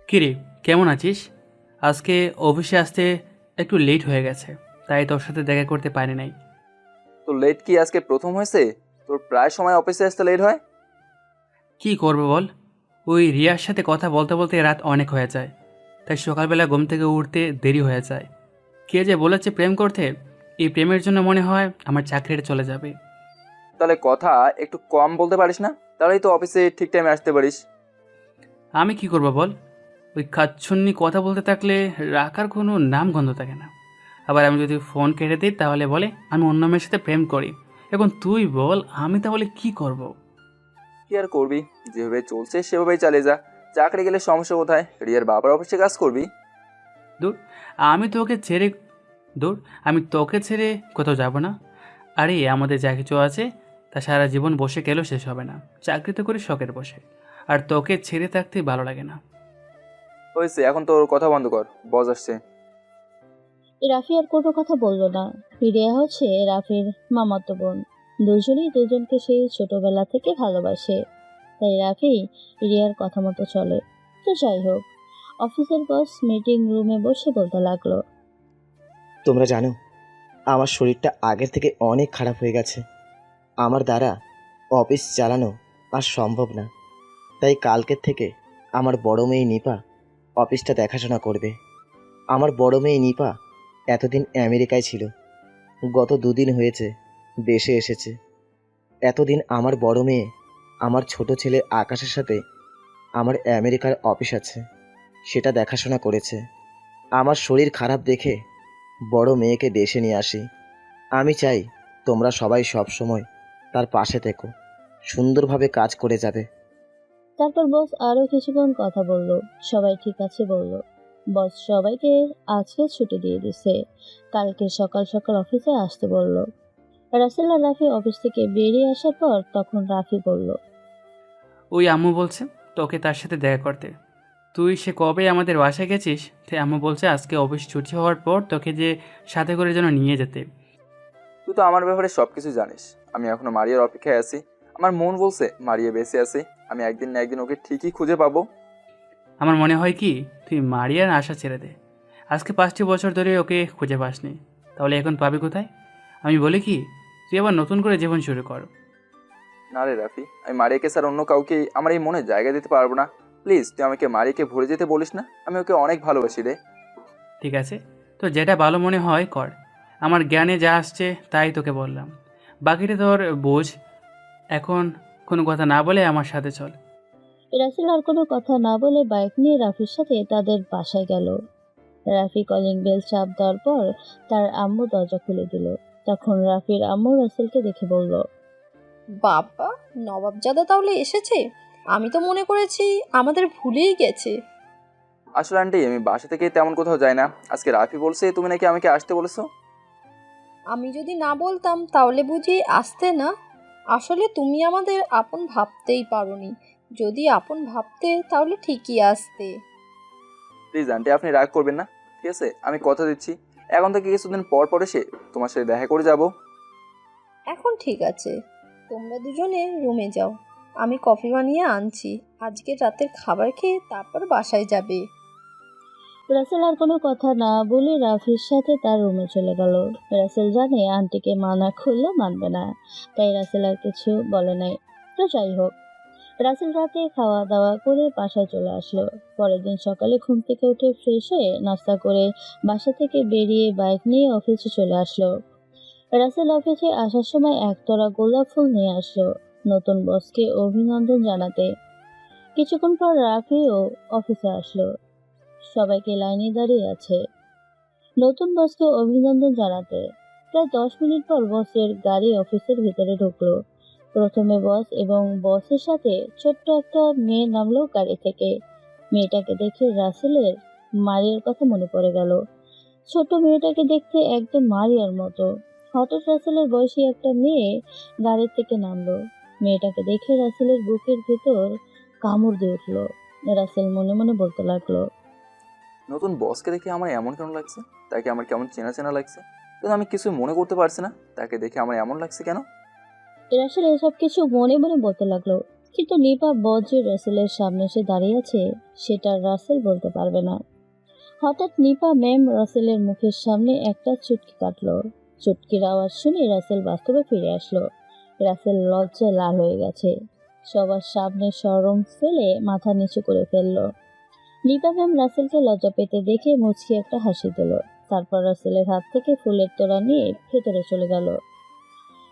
কিরে, কেমন আছিস? আজকে অফিসে আসতে একটু লেট হয়ে গেছে, তাই তোর সাথে দেখা করতে পারি নাই। তো লেট কি আজকে প্রথম হয়েছে? তোর প্রায় সময় অফিসে আসতে লেট হয়। কি করবো বল, ওই রিয়ার সাথে কথা বলতে বলতে রাত অনেক হয়ে যায়, তাই সকালবেলা ঘুম থেকে উঠতে দেরি হয়ে যায়। কে যে বলেছে প্রেম করতে, এই প্রেমের জন্য মনে হয় আমার চাকরিটা চলে যাবে। তাহলে কথা একটু কম বলতে পারিস না? তাহলেই তো অফিসে ঠিক টাইমে আসতে পারিস। আমি কি করবো বল? ওই খাচ্ছন্নি কথা বলতে থাকলে রাখার কোনো নাম গন্ধ থাকে না। আবার আমি যদি ফোন কেটে দিই তাহলে বলে আমি অন্য মেয়ের সাথে প্রেম করি। এখন তুই বল আমি তাহলে কি করব? কি আর করবি, যেভাবে চলছে সেভাবেই চালিয়ে যা। চাকরি গেলে সমস্যা কোথায়? রিয়ার বাবার অফিসে কাজ করবি। দূর, আমি তোকে ছেড়ে দূর আমি তোকে ছেড়ে কোথাও যাব না। আরে আমাদের যা কিছু আছে তা সারা জীবন বসে গেলেও শেষ হবে না। চাকরি তো করি শখের বসে, আর তোকে ছেড়ে থাকতে ভালো লাগে না। হয়েছে, এখন তোর কথা বন্ধ কর, বস আসছে। রাফি আর কোনো কথা বলল না। রিয়া হচ্ছে রাফির মামাতো বোন। দুজনেই দুজনকে সেই ছোটবেলা থেকে ভালোবাসে, তাই রাফি রিয়ার কথা মতো চলে। তো যাই হোক, অফিসের বস মিটিং রুমে বসে বলতে লাগলো, তোমরা জানো আমার শরীরটা আগের থেকে অনেক খারাপ হয়ে গেছে। আমার দ্বারা অফিস চালানো আর সম্ভব না। তাই কালকের থেকে আমার বড় মেয়ে নিপা অফিসটা দেখাশোনা করবে। আমার বড় মেয়ে নিপা এতদিন আমেরিকায় ছিল, গত 2 দিন হয়েছে দেশে এসেছে। এতদিন আমার বড় মেয়ে আমার ছোট ছেলে আকাশের সাথে আমার আমেরিকার অফিস আছে সেটা দেখাশোনা করেছে। আমার শরীর খারাপ দেখে বড় মেয়েকে দেশে নিয়ে আসি। আমি চাই তোমরা সবাই সব সময় তার পাশে থেকো, সুন্দরভাবে কাজ করে যাবে। তারপর বস আরো কিছুক্ষণ কথা বলল। সবাই ঠিক আছে বলল। বস সবাইকে আজকে ছুটি দিয়ে দিছে, কালকে সকাল সকাল অফিসে আসতে বলল। রাসেল আর রাফি অফিস থেকে বেরিয়ে আসার পর তখন রাফি বলল, ওই আম্মু বলছে তোকে তার সাথে দেখা করতে। তুই সে কবে আমাদের বাসায় গেছিস, তাই আম্মু বলছে আজকে অফিস ছুটি হওয়ার পর তোকে যে সাথে করে যেন নিয়ে যেতে। তুই তো আমার ব্যাপারে সব কিছু জানিস। আমি এখনো মারিয়ার অপেক্ষায় আছি। আমার মন বলছে মারিয়া বেঁচে আছে, আমি একদিন না একদিন ওকে ঠিকই খুঁজে পাবো। আমার মনে হয় কি তুই মারিয়ার আশা ছেড়ে দে। আজকে 5টি বছর ধরে ওকে খুঁজে পাসনি, তাহলে এখন পাবি কোথায়? আমি বলি কি তুই আবার নতুন করে জীবন শুরু কর। না রে রাফি, আমি মারিয়াকে স্যার অন্য কাউকে আমার এই মনে জায়গা দিতে পারবো না। প্লিজ তুই আমাকে মারিয়াকে ভুলে যেতে বলিস না, আমি ওকে অনেক ভালোবাসি রে। ঠিক আছে, তো যেটা ভালো মনে হয় কর। আমার জ্ঞানে যা আসছে তাই তোকে বললাম, বাকিটা তোর বোঝ। এখন কোনো কথা না বলে আমার সাথে চল। রাসেল আর কোনো কথা না বলে বাইক নিয়ে রাফির সাথে তাদের বাসায় গেল। রাফি কলিং বেল চাপ দেওয়ার পর তার আম্মু দরজা খুলে দিল। তখন রাফির আম্মু রাসেলকে দেখে বলল, বাবা, নবাবজাদা তাহলে এসেছে? আমি তো মনে করেছি আমাদের ভুলেই গেছে। আসলে আন্টি আমি বাসা থেকে তেমন কোথাও যাই না। আজকে রাফি বলছে তুমি নাকি আমাকে আসতে বলেছো। আমি যদি না বলতাম তাহলে বুঝি আসতে না? আসলে তুমি আমাদের আপন ভাবতেই পারোনি। যদি আপন ভাবতে তাহলে ঠিকই আসতে। প্লিজ আন্টি আপনি রাগ করবেন না, ঠিক আছে? আমি কথা দিচ্ছি এখন থেকে কিছুদিন পর পর এসে তোমার সাথে দেখা করে যাব। এখন ঠিক আছে, তোমরা দুজনে রুমে যাও, আমি কফি বানিয়ে আনছি। আজকে রাতের খাবার খেয়ে তারপর বাসায় যাবে। রাসেল আর কোনো কথা না বলে রাফির সাথে তার রুমে চলে গেল। রাসেল জানে আন্টিকে মানা খুললেও মানবে না, তাই রাসেল আর কিছু বলে নাই। তো যাই হোক, রাসেল রাতে খাওয়া দাওয়া করে বাসায় চলে আসলো। পরের দিন সকালে ঘুম থেকে উঠে ফ্রেশ হয়ে নাস্তা করে বাসা থেকে বেরিয়ে বাইক নিয়ে অফিসে চলে আসলো। রাসেল অফিসে আসার সময় একতরা গোলাপ ফুল নিয়ে আসলো নতুন বসকে অভিনন্দন জানাতে। কিছুক্ষণ পর রাফিও অফিসে আসলো, সবাইকে লাইনে দাঁড়িয়ে আছে নতুন বসকে অভিনন্দন জানাতে। প্রায় 10 মিনিট পর বসের গাড়ি অফিসের ভিতরে ঢুকলো। প্রথমে বস এবং বসের সাথে ছোট্ট একটা মেয়ে নামলো গাড়ি থেকে। মেয়েটাকে দেখে রাসেলের মারিয়ার কথা মনে পড়ে গেল। ছোট মেয়েটাকে দেখতে একদম মারিয়ার মতো। হঠাৎ রাসেলের বয়সী একটা মেয়ে গাড়ি থেকে নামলো। মেয়েটাকে দেখে রাসেলের বুকের ভিতর কামড় দিয়ে উঠলো। রাসেল মনে মনে বলতে লাগলো, নতুন বসকে দেখে আমার এমন কেন লাগছে? তাকে আমার কেমন চেনা চেনা লাগছে, কিন্তু আমি কিছু মনে করতে পারছি না তাকে দেখে আমার এমন লাগছে কেন। রাসেল এসব কিছু মনে মনে বলতে লাগলো, কিন্তু নিপা বস যে রাসেলের সামনে এসে দাঁড়িয়ে আছে সেটা রাসেল বলতে পারবে না। হঠাৎ নিপা ম্যাম রাসেলের মুখের সামনে একটা চুটকি কাটলো। চুটকির আওয়াজ শুনে রাসেল বাস্তবে ফিরে আসলো। রাসেল লজ্জায় লাল হয়ে গেছে, সবার সামনে শরম ফেলে মাথা নিচু করে ফেললো। নিপা ম্যাম রাসেলকে লজ্জা পেতে দেখে মুচকি একটা হাসি দিল। তারপর রাসেলের হাত থেকে ফুলের তোড়া নিয়ে ভেতরে চলে গেল।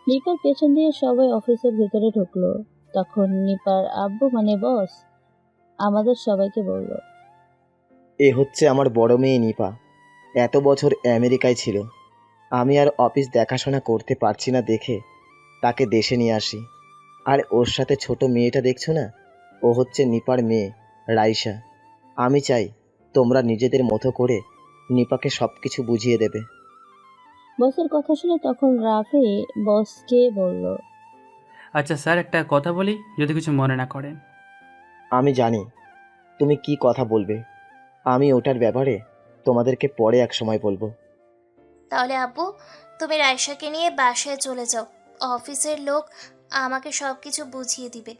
নিপার পেছন দিয়ে সবাই অফিসের ভেতরে ঢুকলো। তখন নিপার আব্বু মানে বস আমাদের সবাইকে বলল, এ হচ্ছে আমার বড় মেয়ে নিপা। এত বছর আমেরিকায় ছিল, আমি আর অফিস দেখাশোনা করতে পারছি না দেখে তাকে দেশে নিয়ে আসি। আর ওর সাথে ছোট মেয়েটা দেখছো না, ও হচ্ছে নিপার মেয়ে রাইসা। আমি চাই তোমরা নিজেদের মতো করে নিপাকে সব কিছু বুঝিয়ে দেবে। বসের কথা শুনে তখন রাফি বসকে বলল, আচ্ছা স্যার, একটা কথা বলি, যদি কিছু মনে না করেন। আমি জানি তুমি কি কথা বলবে, আমি ওটার ব্যাপারে তোমাদেরকে পরে এক সময় বলবো। তাহলে আব্বু, তুমি রায়শাকে নিয়ে বাসায় চলে যাও। অফিসের লোক আমাকে সব কিছু বুঝিয়ে দিবে।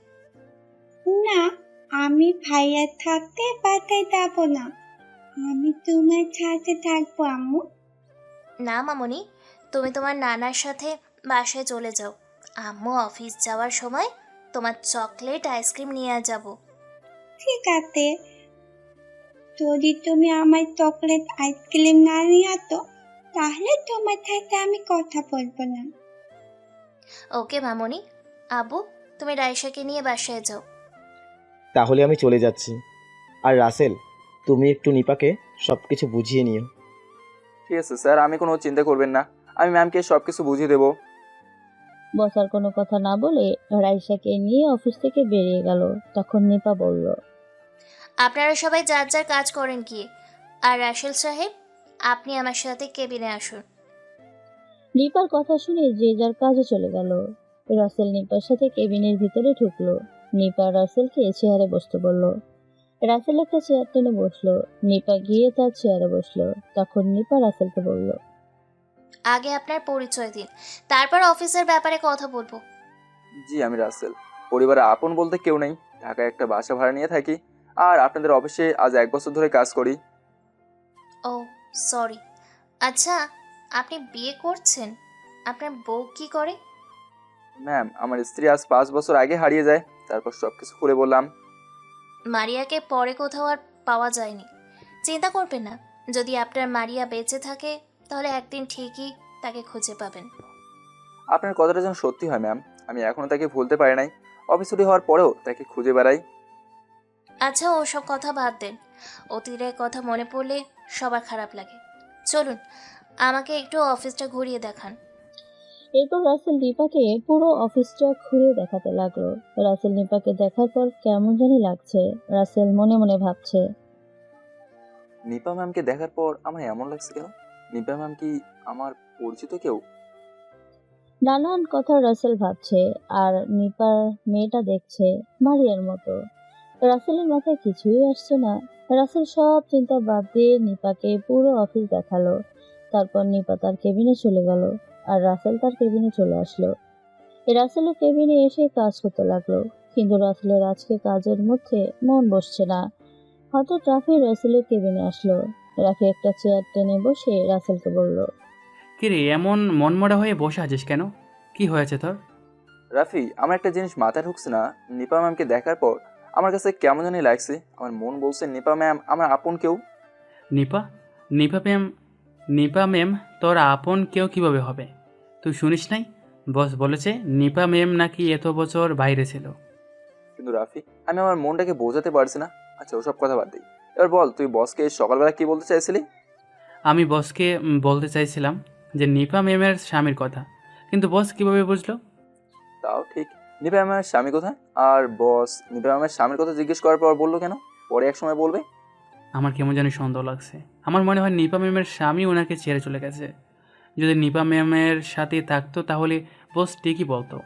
না, আমি ভাইয়া থাকতে বাসায় যাব না। আমি তোমার সাথে থাকবো আম্মু। না মামনি, তুমি তোমার নানার সাথে বাসায় চলে যাও। আম্মু অফিস যাওয়ার সময় তোমার চকলেট আইসক্রিম নিয়ে যাব। ঠিক আছে, যদি তুমি আমার চকলেট আইসক্রিম না নিয়ে আসো তাহলে তোমার সাথে আমি কথা বলবো না। ওকে মামনি। আব্বু, তুমি রায়শাকে নিয়ে বাসায় যাও। তাহলে আমি চলে যাচ্ছি। আর রাসেল, তুমি একটু নিপাকে সব কিছু বুঝিয়ে নিও। ঠিক আছে স্যার, আমি কোনো চিন্তা করবেন না, আমি ম্যামকে সব কিছু বুঝিয়ে দেবো। বস আর কোনো কথা না বলে রাইসাকে নিয়ে অফিস থেকে বেরিয়ে গেল। তখন নিপা বলল, আপনারা সবাই যার যার কাজ করেন কি। আর রাসেল সাহেব, আপনি আমার সাথে কেবিনে আসুন। নিপার কথা শুনে যে যার কাজে চলে গেল। রাসেল নিপার সাথে কেবিনের ভিতরে ঢুকলো। নিপা রাসেলকে চেয়ারে বসতে বলল। রাসেল একটা চেয়ার টেনে বসলো। নিপা গিয়ে তার চেয়ারে বসলো। তখন নিপা রাসেলকে বলল, আগে আপনার পরিচয় দিন, তারপর অফিসের ব্যাপারে কথা বলবো। জি, আমি রাসেল। পরিবারে আপন বলতে কেউ নেই, ঢাকায় একটা বাসা ভাড়া নিয়ে থাকি। আর আপনাদের অফিসে আজ 1 বছর ধরে কাজ করি। ও সরি। আচ্ছা, আপনি বিয়ে করছেন? আপনার বউ কি করে? ম্যাম, আমার স্ত্রী আজ 5 বছর আগে হারিয়ে যায়। তারপর সব কিছু খুলে বললাম। মারিয়াকে পরে কোথাও আর পাওয়া যায়নি। চিন্তা করবেন না, যদি আপনার মারিয়া বেঁচে থাকে তাহলে একদিন ঠিকই তাকে খুঁজে পাবেন। আপনার কথাটা যেন সত্যি হয় ম্যাম, আমি এখনও তাকে ভুলতে পারি নাই। অফিস ছুটি হওয়ার পরেও তাকে খুঁজে বেড়াই। আচ্ছা, ওসব কথা বাদ দেন। অতীতের কথা মনে পড়লে সবার খারাপ লাগে। চলুন, আমাকে একটু অফিসটা ঘুরিয়ে দেখান। এরপর রাসেল নিপাকে পুরো অফিসটা ঘুরে দেখাতে লাগলো। রাসেল নিপাকে দেখার পর কেমন জানি লাগছে। রাসেল মনে মনে ভাবছে, নিপা ম্যামকে দেখার পর আমার এমন লাগছে কেন? নিপা ম্যাম কি আমার পরিচিত কেউ? নানান কথা রাসেল ভাবছে। আর নিপার মেয়েটা দেখছে মারিয়ার মতো। রাসেলের মাথায় কিছুই আসছে না। রাসেল সব চিন্তা বাদ দিয়ে নিপাকে পুরো অফিস দেখালো। তারপর নিপা তার কেবিনে চলে গেল আর রাসেল তার কেবিনে চলে আসলো। রাসেলের কেবিনে এসে কাজ করতে লাগলো, কিন্তু রাসেলের আজকে কাজের মধ্যে মন বসছে না। হঠাৎ রাফি রাসেলের কেবিনে আসলো। রাফি একটা চেয়ার টেনে বসে রাসেলকে বলল, কিরে, এমন মনমরা হয়ে বসে আছিস কেন? কি হয়েছে তোর? রাফি, আমার একটা জিনিস মাথায় ঢুকছে না। নিপা ম্যামকে দেখার পর আমার কাছে কেমন জানি লাগছে। আমার মন বলছে নিপা ম্যাম আমার আপন কেউ। নিপা নিপা ম্যাম নিপা ম্যাম তোর আপন কেউ কিভাবে হবে? তুই শুনিস নাই? বস বলেছে নিপা ম্যাম নাকি এত বছর বাইরে ছিল। কিন্তু রাফি, আমি আমার মনটাকে বোঝাতে পারছি না। আচ্ছা, ওসব কথা বাদ দিই। এবার বল, তুই বসকে সকালবেলা কি বলতে চাইছিলি? আমি বসকে বলতে চাইছিলাম যে নিপা ম্যামের স্বামীর কথা, কিন্তু বস কিভাবে বুঝলো? তাও ঠিক। নিপা ম্যামের স্বামী কোথায়? আর বস নিপা ম্যামের স্বামীর কথা জিজ্ঞেস করার পর বললো কেন পরে এক সময় বলবে? আমার কেমন জানি সন্দেহ লাগছে। আমার মনে হয় নিপা ম্যামের স্বামী ওনাকে ছেড়ে চলে গেছে। যদি নিপা ম্যামের সাথে থাকতো তাহলে বস ঠিকই বলতো।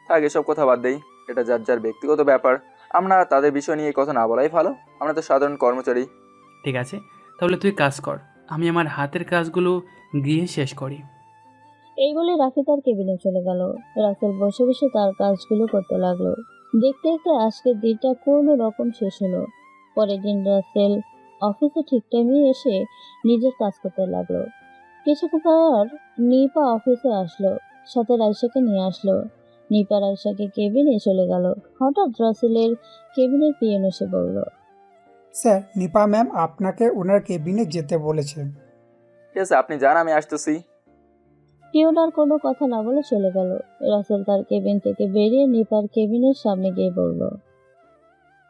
থাক, এসব কথা বাদ দেই। এটা যার যার ব্যক্তিগত ব্যাপার, আমরা তাদের বিষয় নিয়ে কথা না বলাই ভালো। আমরা তো সাধারণ কর্মচারী। ঠিক আছে, তাহলে তুই কাজ কর, আমি আমার হাতের কাজগুলো গিয়ে শেষ করি। এই বলে রাফি তার কেবিনে চলে গেল। রাসেল বসে বসে তার কাজগুলো করতে লাগলো। দেখতে দেখতে আজকের দিনটা কোনো রকম শেষ হলো। পরের দিন রাসেল অফিসে ঠিক টাইমে এসে নিজের কাজ করতে লাগলো। কিছুক্ষণ পর নিপা অফিসে আসলো, সাথে রাইসাকে নিয়ে আসলো। নিপা রাইসাকে কেবিনে চলে গেল। হঠাৎ রাসেলের কেবিনের পিয়ন এসে বলল, স্যার, নিপা ম্যাম আপনাকে ওনার কেবিনে যেতে বলেছেন। ঠিক আছে, আপনি যান, আমি আসতেছি। পিয়ন আর কোনো কথা না বলে চলে গেল। রাসেল তার কেবিন থেকে বেরিয়ে নিপার কেবিনের সামনে গিয়ে বলল,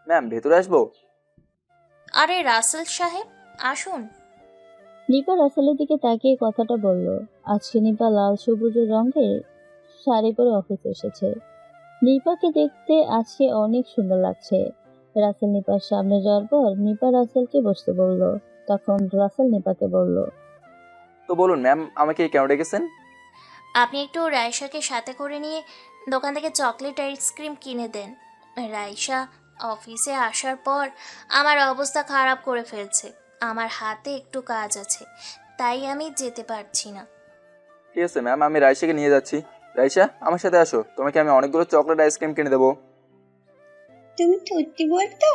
ম্যাম, ভেতরে আসবো? আরে রাসেল সাহেব, আসুন। নিপা রাসেলের দিকে তাকিয়ে কথাটা বলল। আজকে নিপা লাল সবুজ রঙের শাড়ি পরে অফিসে এসেছে। নিপাকে দেখতে আজকে অনেক সুন্দর লাগছে। রাসেল নিপার সামনে যাওয়ার পর নিপা রাসেলকে বসতে বলল। তখন রাসেল নিপাকে বলল, তো বলুন ম্যাম, আমাকে কেন ডেকেছেন? আপনি একটু রাইসাকে সাথে করে নিয়ে দোকান থেকে চকলেট আইসক্রিম কিনে দেন। রাইসা অফিসে আসার পর আমার অবস্থা খারাপ করে ফেলছে। আমার হাতে একটু কাজ আছে, তাই আমি যেতে পারছি না। ঠিক আছে ম্যাম, আমি রাইসাকে নিয়ে যাচ্ছি। রাইসা, আমার সাথে আসো, তোমাকে আমি অনেকগুলো চকলেট আইসক্রিম কিনে দেবো। তুমি সত্যি বলতো?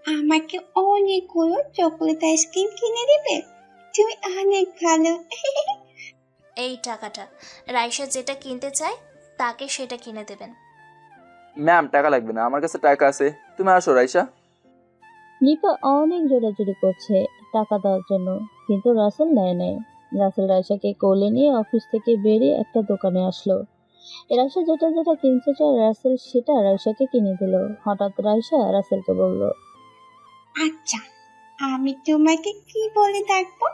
আমাকে অনেকগুলো চকলেট আইসক্রিম কিনে দিবে? তুমি অনেক ভালো। এই টাকাটা রাইসা যেটা কিনতে চায় তাকে সেটা কিনে দেবেন। ম্যাম, টাকা লাগবে না, আমার কাছে টাকা আছে। তুমি আসো রাইসা। নিপা অনেক জোরাজুরি করছে টাকা দেওয়ার জন্য, কিন্তু রাসেল নেয় নেয়। রাসেল রাইসাকে কোলে নিয়ে অফিস থেকে বেরিয়ে একটা দোকানে আসলো। রাইসা যেটা যেটা কিনতে চায় রাসেল সেটা রাইসাকে কিনে দিল। হঠাৎ রাইসা রাসেলকে বলল, আচ্ছা, আমি তোমাকে কি বলে ডাকবো?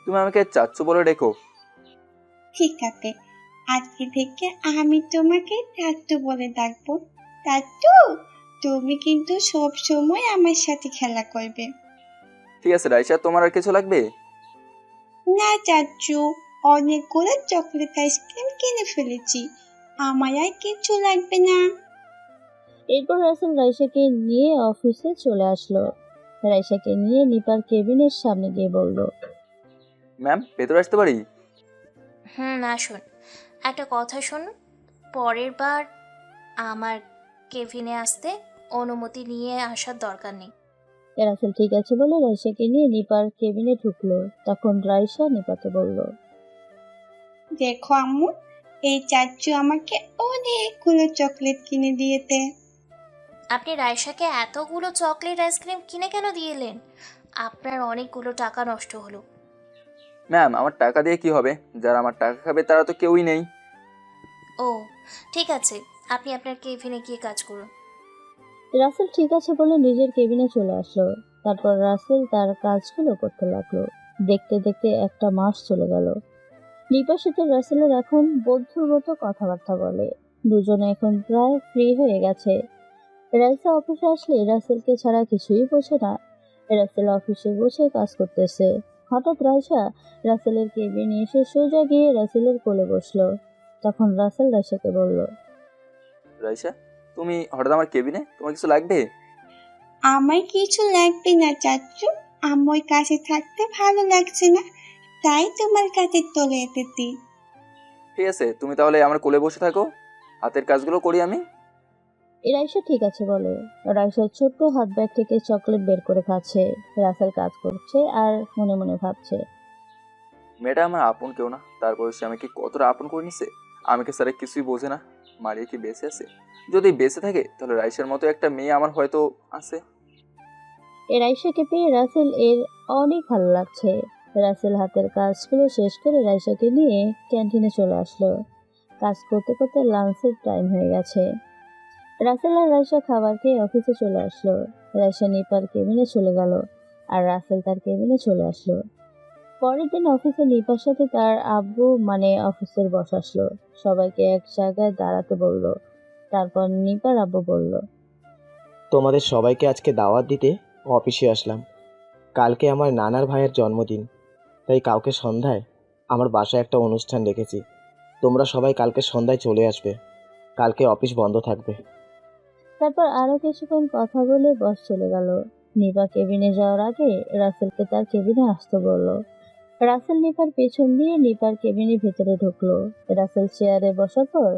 তুমি আমাকে চাচ্চু বলে ডেকো। ঠিক আছে, আজকে থেকে আমি তোমাকে টাট্টু বলে ডাকবো। টাট্টু, তুমি কিন্তু সব সময় আমার সাথে খেলা করবে। ঠিক আছে রাইসা, তোমার আর কিছু লাগবে? না চাচ্চু, অনেকগুলো চকলেট আইসক্রিম কিনে ফেলেছি, আমার আর কিছু লাগবে না। এরপর রাসেল রাইসাকে নিয়ে অফিসে চলে আসলো। রাইসাকে নিয়ে নিপার কেবিনের সামনে গিয়ে বলল, ম্যাম, ভেতরে আসতে পারি? আসুন। একটা কথা শুনুন, পরের বার আমার কেবিনে আসতে অনুমতি নিয়ে আসার দরকার নেই। রাসেল ঠিক আছে বলে রাইসাকে নিয়ে নিপার কেবিনে ঢুকলো। তখন রাইসা নিপাকে বলল, দেখো আম্মু, এই চাচ্চু আমাকে অনেকগুলো চকলেট কিনে দিয়েছে। আপনি রাইসাকে এতগুলো চকলেট আইসক্রিম কিনে কেন দিয়েলেন? আপনার অনেকগুলো টাকা নষ্ট হলো। ম্যাম, আমার টাকা দিয়ে কি হবে? যারা আমার টাকা খাবে তারা তো কেউই নেই। ও, ঠিক আছে, আপনি আপনার কেবিনে গিয়ে কাজ করুন। রাসেল ঠিক আছে বলে নিজের কেবিনে চলে আসলো। তারপর রাসেল তার কাজগুলো করতে লাগলো। দেখতে দেখতে একটা মাস চলে গেল। নিপার সাথে রাসেলের এখন বন্ধুর মতো কথাবার্তা বলে। দুজনে এখন প্রায় ফ্রি হয়ে গেছে। রাইসা অফিসে আসলে রাসেলকে ছাড়া কিছুই বোঝে না। রাসেল অফিসে বসে কাজ করতেছে। হঠাৎ রাইসা রাসেলের কেবিনে এসে সোজা গিয়ে রাসেলের কোলে বসলো। তখন রাসেল রাইসাকে বলল, রাইসা, তুমি হঠাৎ আমার কেবিনে, তোমার কিছু লাগবে? আমার কিছু লাগবে না চাচ্চু, আমার কাছে থাকতে ভালো লাগছে না, তাই তোমার কাছে চলে এসেছি। ঠিক আছে, তুমি তাহলে আমার কোলে বসে থাকো, হাতের কাজগুলো করি আমি। রাইসা ঠিক আছে বলে। রাইসার ছোট্ট হাত ব্যাগ থেকে চকলেট বের করে খাচ্ছে। রাসেল কাজ করছে আর মনে মনে ভাবছে, মেয়েটা আমার আপন কেউ না, তারপরে সে আমাকে কতটা আপন করে নিছে। আমাকে স্যারে কিছুই বোঝে না। মারিয়া কি বেঁচে আছে? যদি বেঁচে থাকে তাহলে রাইসার মতো একটা মেয়ে আমার হয়তো আছে। রাইসাকে পেয়ে রাসেল এর অনেক ভালো লাগছে। রাসেল হাতের কাজগুলো শেষ করে রাইসাকে নিয়ে ক্যান্টিনে চলে আসলো। কাজ করতে করতে লাঞ্চের টাইম হয়ে গেছে। রাসেল আর রাইসা খাবার খেয়ে অফিসে চলে আসলো। রাইসা নিপার কেবিনে চলে গেল আর রাসেল তার কেবিনে চলে আসলো। পরের দিন অফিসে নিপার সাথে তার আব্বু মানে অফিসের বস আসলো। সবাইকে এক জায়গায় দাঁড়াতে বলল। তারপর নিপার আব্বু বলল, তোমাদের সবাইকে আজকে দাওয়াত দিতে অফিসে আসলাম। কালকে আমার নানার ভাইয়ের জন্মদিন, তাই কাউকে সন্ধ্যায় আমার বাসায় একটা অনুষ্ঠান রেখেছি। তোমরা সবাই কালকে সন্ধ্যায় চলে আসবে। কালকে অফিস বন্ধ থাকবে। তারপর আরো কিছুক্ষণ কথা বলে বস চলে গেল। নিপা কেবিনে যাওয়ার আগে রাসেলকে তার কেবিনে আসতে বলল। রাসেল নিপার পেছন দিয়ে নিপার কেবিনের ভেতরে ঢুকলো। রাসেল চেয়ারে বসার পর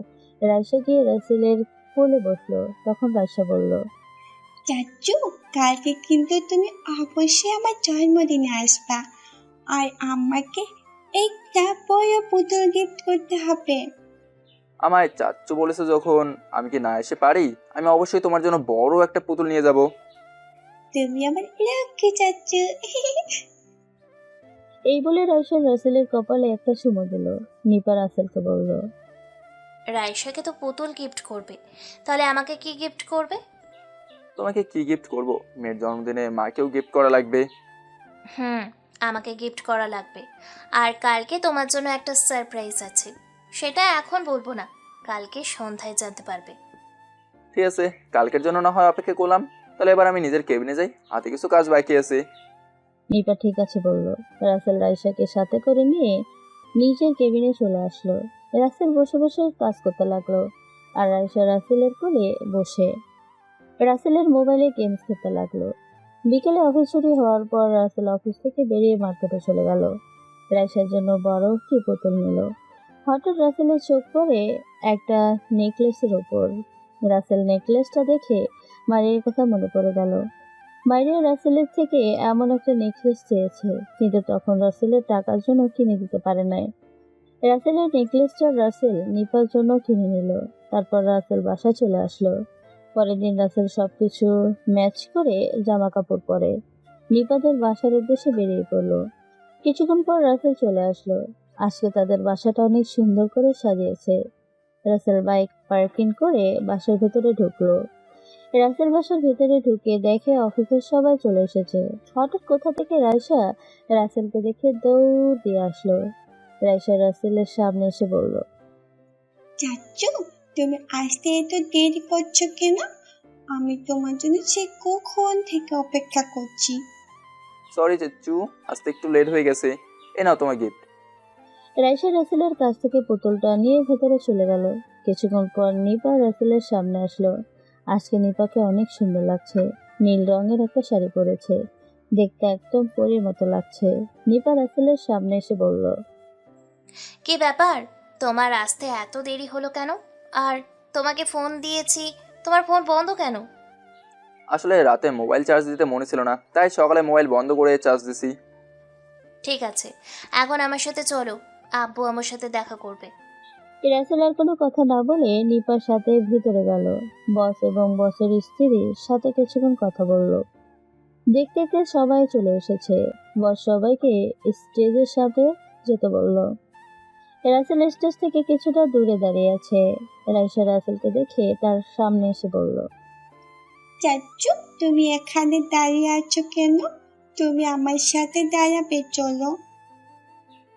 রাইসা গিয়ে রাসেলের কোলে বসলো। তখন রাইসা বলল, চাচ্চু, কালকে কিন্তু তুমি অবশ্যই আমার জন্মদিনে আসবা, আর আমাকে একটা বড় পুতুল গিফট করতে হবে। আমায় চাচ্চু বলেছে যখন, আমি কি না এসে পারি? আমি অবশ্যই তোমার জন্য বড় একটা পুতুল নিয়ে যাব। তুমি আমার লক্ষ্মী চাচ্চু। এই বলে রাইসা রাসেলের কপালে একটা চুমু দিল। নিপা রাসেলকে বলল, রাইসাকে তো পুতুল গিফট করবে, তাহলে আমাকে কি গিফট করবে? তোমাকে কি গিফট করব? মেয়ের জন্মদিনে মাকেও গিফট করা লাগবে। হুম, আমাকে গিফট করা লাগবে। আর কালকে তোমার জন্য একটা সারপ্রাইজ আছে, সেটা এখন বলবো না, কালকে সন্ধ্যায় জানতে পারবে। ঠিক আছে, কালকের জন্য না হয় অপেক্ষা করলাম। তাহলে এবার আমি নিজের কেবিনে যাই, হাতে কিছু কাজ বাকি আছে। নিপা ঠিক আছে বলল। রাসেল রাইসাকে সাথে করে নিয়ে নিজের কেবিনে চলে আসলো। রাসেল বসে বসে কাজ করতে লাগলো, আর রাইসা রাসেলের কোলে বসে রাসেলের মোবাইলে গেমস খেলতে লাগলো। বিকেলে অফিস ছুটি হওয়ার পর রাসেল অফিস থেকে বেরিয়ে মার্কেটে চলে গেল। রাইসার জন্য বড় একটি বোতল নিল। হঠাৎ রাসেলের চোখ পড়ে একটা নেকলেসের ওপর। রাসেল নেকলেসটা দেখে মারিয়ার কথা মনে পড়ে গেল। মারিয়া রাসেলের থেকে এমন একটা নেকলেস চেয়েছে, কিন্তু তখন রাসেলের টাকার জন্য কিনে দিতে পারে নাই। রাসেলের নেকলেসটা রাসেল নিপার জন্য কিনে নিল। তারপর রাসেল বাসায় চলে আসলো। পরের দিন রাসেল সবকিছু ম্যাচ করে জামা কাপড় পরে নিপাদের বাসার উদ্দেশ্যে বেরিয়ে পড়লো। কিছুক্ষণ পর রাসেল চলে আসলো। আজকে তাদের বাসাটা অনেক সুন্দর করে সাজিয়েছে। রাসেল বাইক পার্কিং করে বাসার ভেতরে ঢুকলো। রাসেল বাসার ভেতরে ঢুকে দেখে অফিসের সবাই চলে এসেছে। হঠাৎ কোথা থেকে রাইসা রাসেলকে দেখে দৌড় দিয়ে আসলো। রাইসা রাসেলের সামনে এসে বলল, চাচ্চু, তুমি আসতে এত দেরি করছো কেন? আমি তোমার জন্য সে কখন থেকে অপেক্ষা করছি। সরি চাচ্চু, আসতে একটু লেট হয়ে গেছে। এ নাও তোমার গিফট। রাইসা রাসেলের কাছ থেকে পুতুলটা নিয়ে ভেতরে চলে গেল। কিছুক্ষণ পর নিপা রাসেলের সামনে আসলো। আজকে নিপাকে অনেক সুন্দর লাগছে। নীল রঙের একটা শাড়ি পরেছে, দেখতে একদম পরীর মতো লাগছে। নিপা রাসেলের সামনে এসে বলল, কি ব্যাপার, তোমার আসতে এত দেরি হলো কেন? আর তোমাকে ফোন দিয়েছি, তোমার ফোন বন্ধ কেন? আসলে রাতে মোবাইল চার্জ দিতে মনে ছিল না, তাই সকালে মোবাইল বন্ধ করে চার্জ দিছি। ঠিক আছে, এখন আমার সাথে চলো, আব্বু আমার সাথে দেখা করবে। রাসেল আর কোনো কথা না বলে নিপার সাথে ভিতরে গেল। বস এবং বসের স্ত্রীর সাথে কিছুক্ষণ কথা বলল। দেখতে দেখতে সবাই চলে এসেছে। বস সবাইকে স্টেজের সাথে যেতে বলল। রাসেল স্টেজ থেকে কিছুটা দূরে দাঁড়িয়ে আছে। রাইসা রাসেলকে দেখে তার সামনে এসে বলল, চাচ্চু, তুমি এখানে দাঁড়িয়ে আছো কেন? তুমি আমার সাথে দাঁড়াবে, চলো।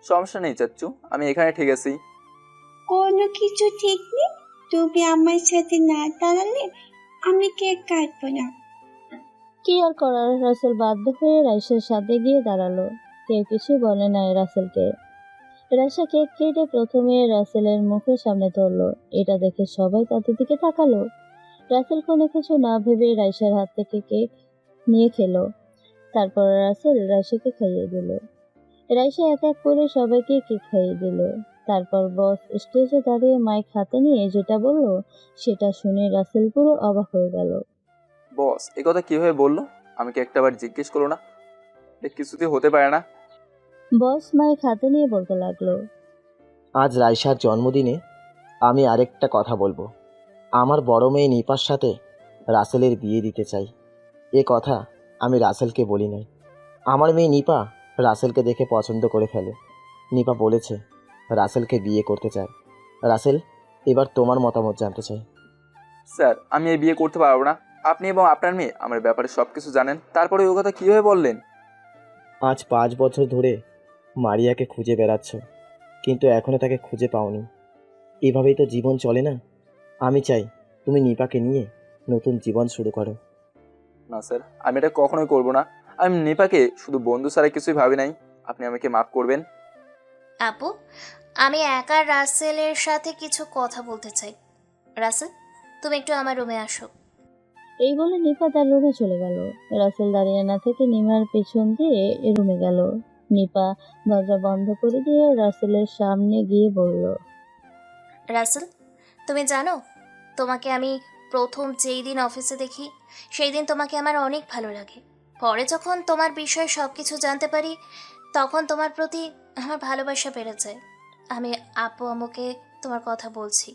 সমস্যা নেই চাচ্চু, আমি এখানে ঠিক আছি। কোনো কিছু ঠিক নেই। তুমি আমার সাথে না দাঁড়ালে আমি কেক কাটবো না। কি আর করার, রাসেল বাধ্য হয়ে রাইসার সাথে গিয়ে দাঁড়ালো। কেউ কিছু বলে নাই রাসেলকে। রাইসা কেক কেটে প্রথমে রাসেলের মুখের সামনে ধরলো। এটা দেখে সবাই তাদের দিকে তাকালো। রাসেল কোনো কিছু না ভেবে রাইসার হাত থেকে কেক নিয়ে খেলো। তারপর রাসেল রাইসাকে খাইয়ে দিল। রাইসা এক এক করে সবাইকে কেক খাইয়ে দিল। তারপর বস স্টেজে দাঁড়িয়ে মাইক হাতে নিয়ে যেটা বলল, সেটা শুনে রাসেল পুরো অবাক হয়ে গেল। বস এ কথা কিভাবে বললো? আমি কি একটা বার জিজ্ঞেস করলো না? এটা কিছুতেই হতে পারে না। বস মাইক হাতে নিয়ে বলতে লাগলো, আজ রাইসার জন্মদিনে আমি আরেকটা কথা বলবো। আমার বড় মেয়ে নিপার সাথে রাসেলের বিয়ে দিতে চাই। এ কথা আমি রাসেলকে বলি নাই। আমার মেয়ে নিপা রাসেলকে দেখে পছন্দ করে ফেলে। নিপা বলেছে রাসেলকে বিয়ে করতে চায়। রাসেল, এবার তোমার মতামত জানতে চাই। স্যার, আমি এই বিয়ে করতে পারবো না। আপনি এবং আপনার মেয়ে আমার ব্যাপারে সব কিছু জানেন, তারপরে ওই কথা কীভাবে বললেন? আজ 5 বছর ধরে মারিয়াকে খুঁজে বেড়াচ্ছ, কিন্তু এখনও তাকে খুঁজে পাওনি। এভাবেই তো জীবন চলে না। আমি চাই তুমি নিপাকে নিয়ে নতুন জীবন শুরু করো। না স্যার, আমি এটা কখনোই করবো না। আমি নিপাকে শুধু বন্ধু ছাড়া কিছুই ভাবি নাই। আপনি আমাকে মাফ করবেন। আপু, আমি একা রাসেলের সাথে কিছু কথা বলতে চাই। রাসেল, তুমি একটু আমার রুমে আসো। এই বলে নিপা তার রুমে চলে গেল। রাসেল দাঁড়িয়ে না থেকে নিমার পেছন দিয়ে রুমে গেল। নিপা দরজা বন্ধ করে দিয়ে রাসেলের সামনে গিয়ে বলল, রাসেল, তুমি জানো, তোমাকে আমি প্রথম যেই দিন অফিসে দেখি সেই দিন তোমাকে আমার অনেক ভালো লাগে। পরে যখন তোমার বিষয়ে সব কিছু জানতে পারি, তখন তোমার প্রতি আমার ভালোবাসা বেড়ে যায়। আমি আপু আম্মুকে তোমার কথা বলছি,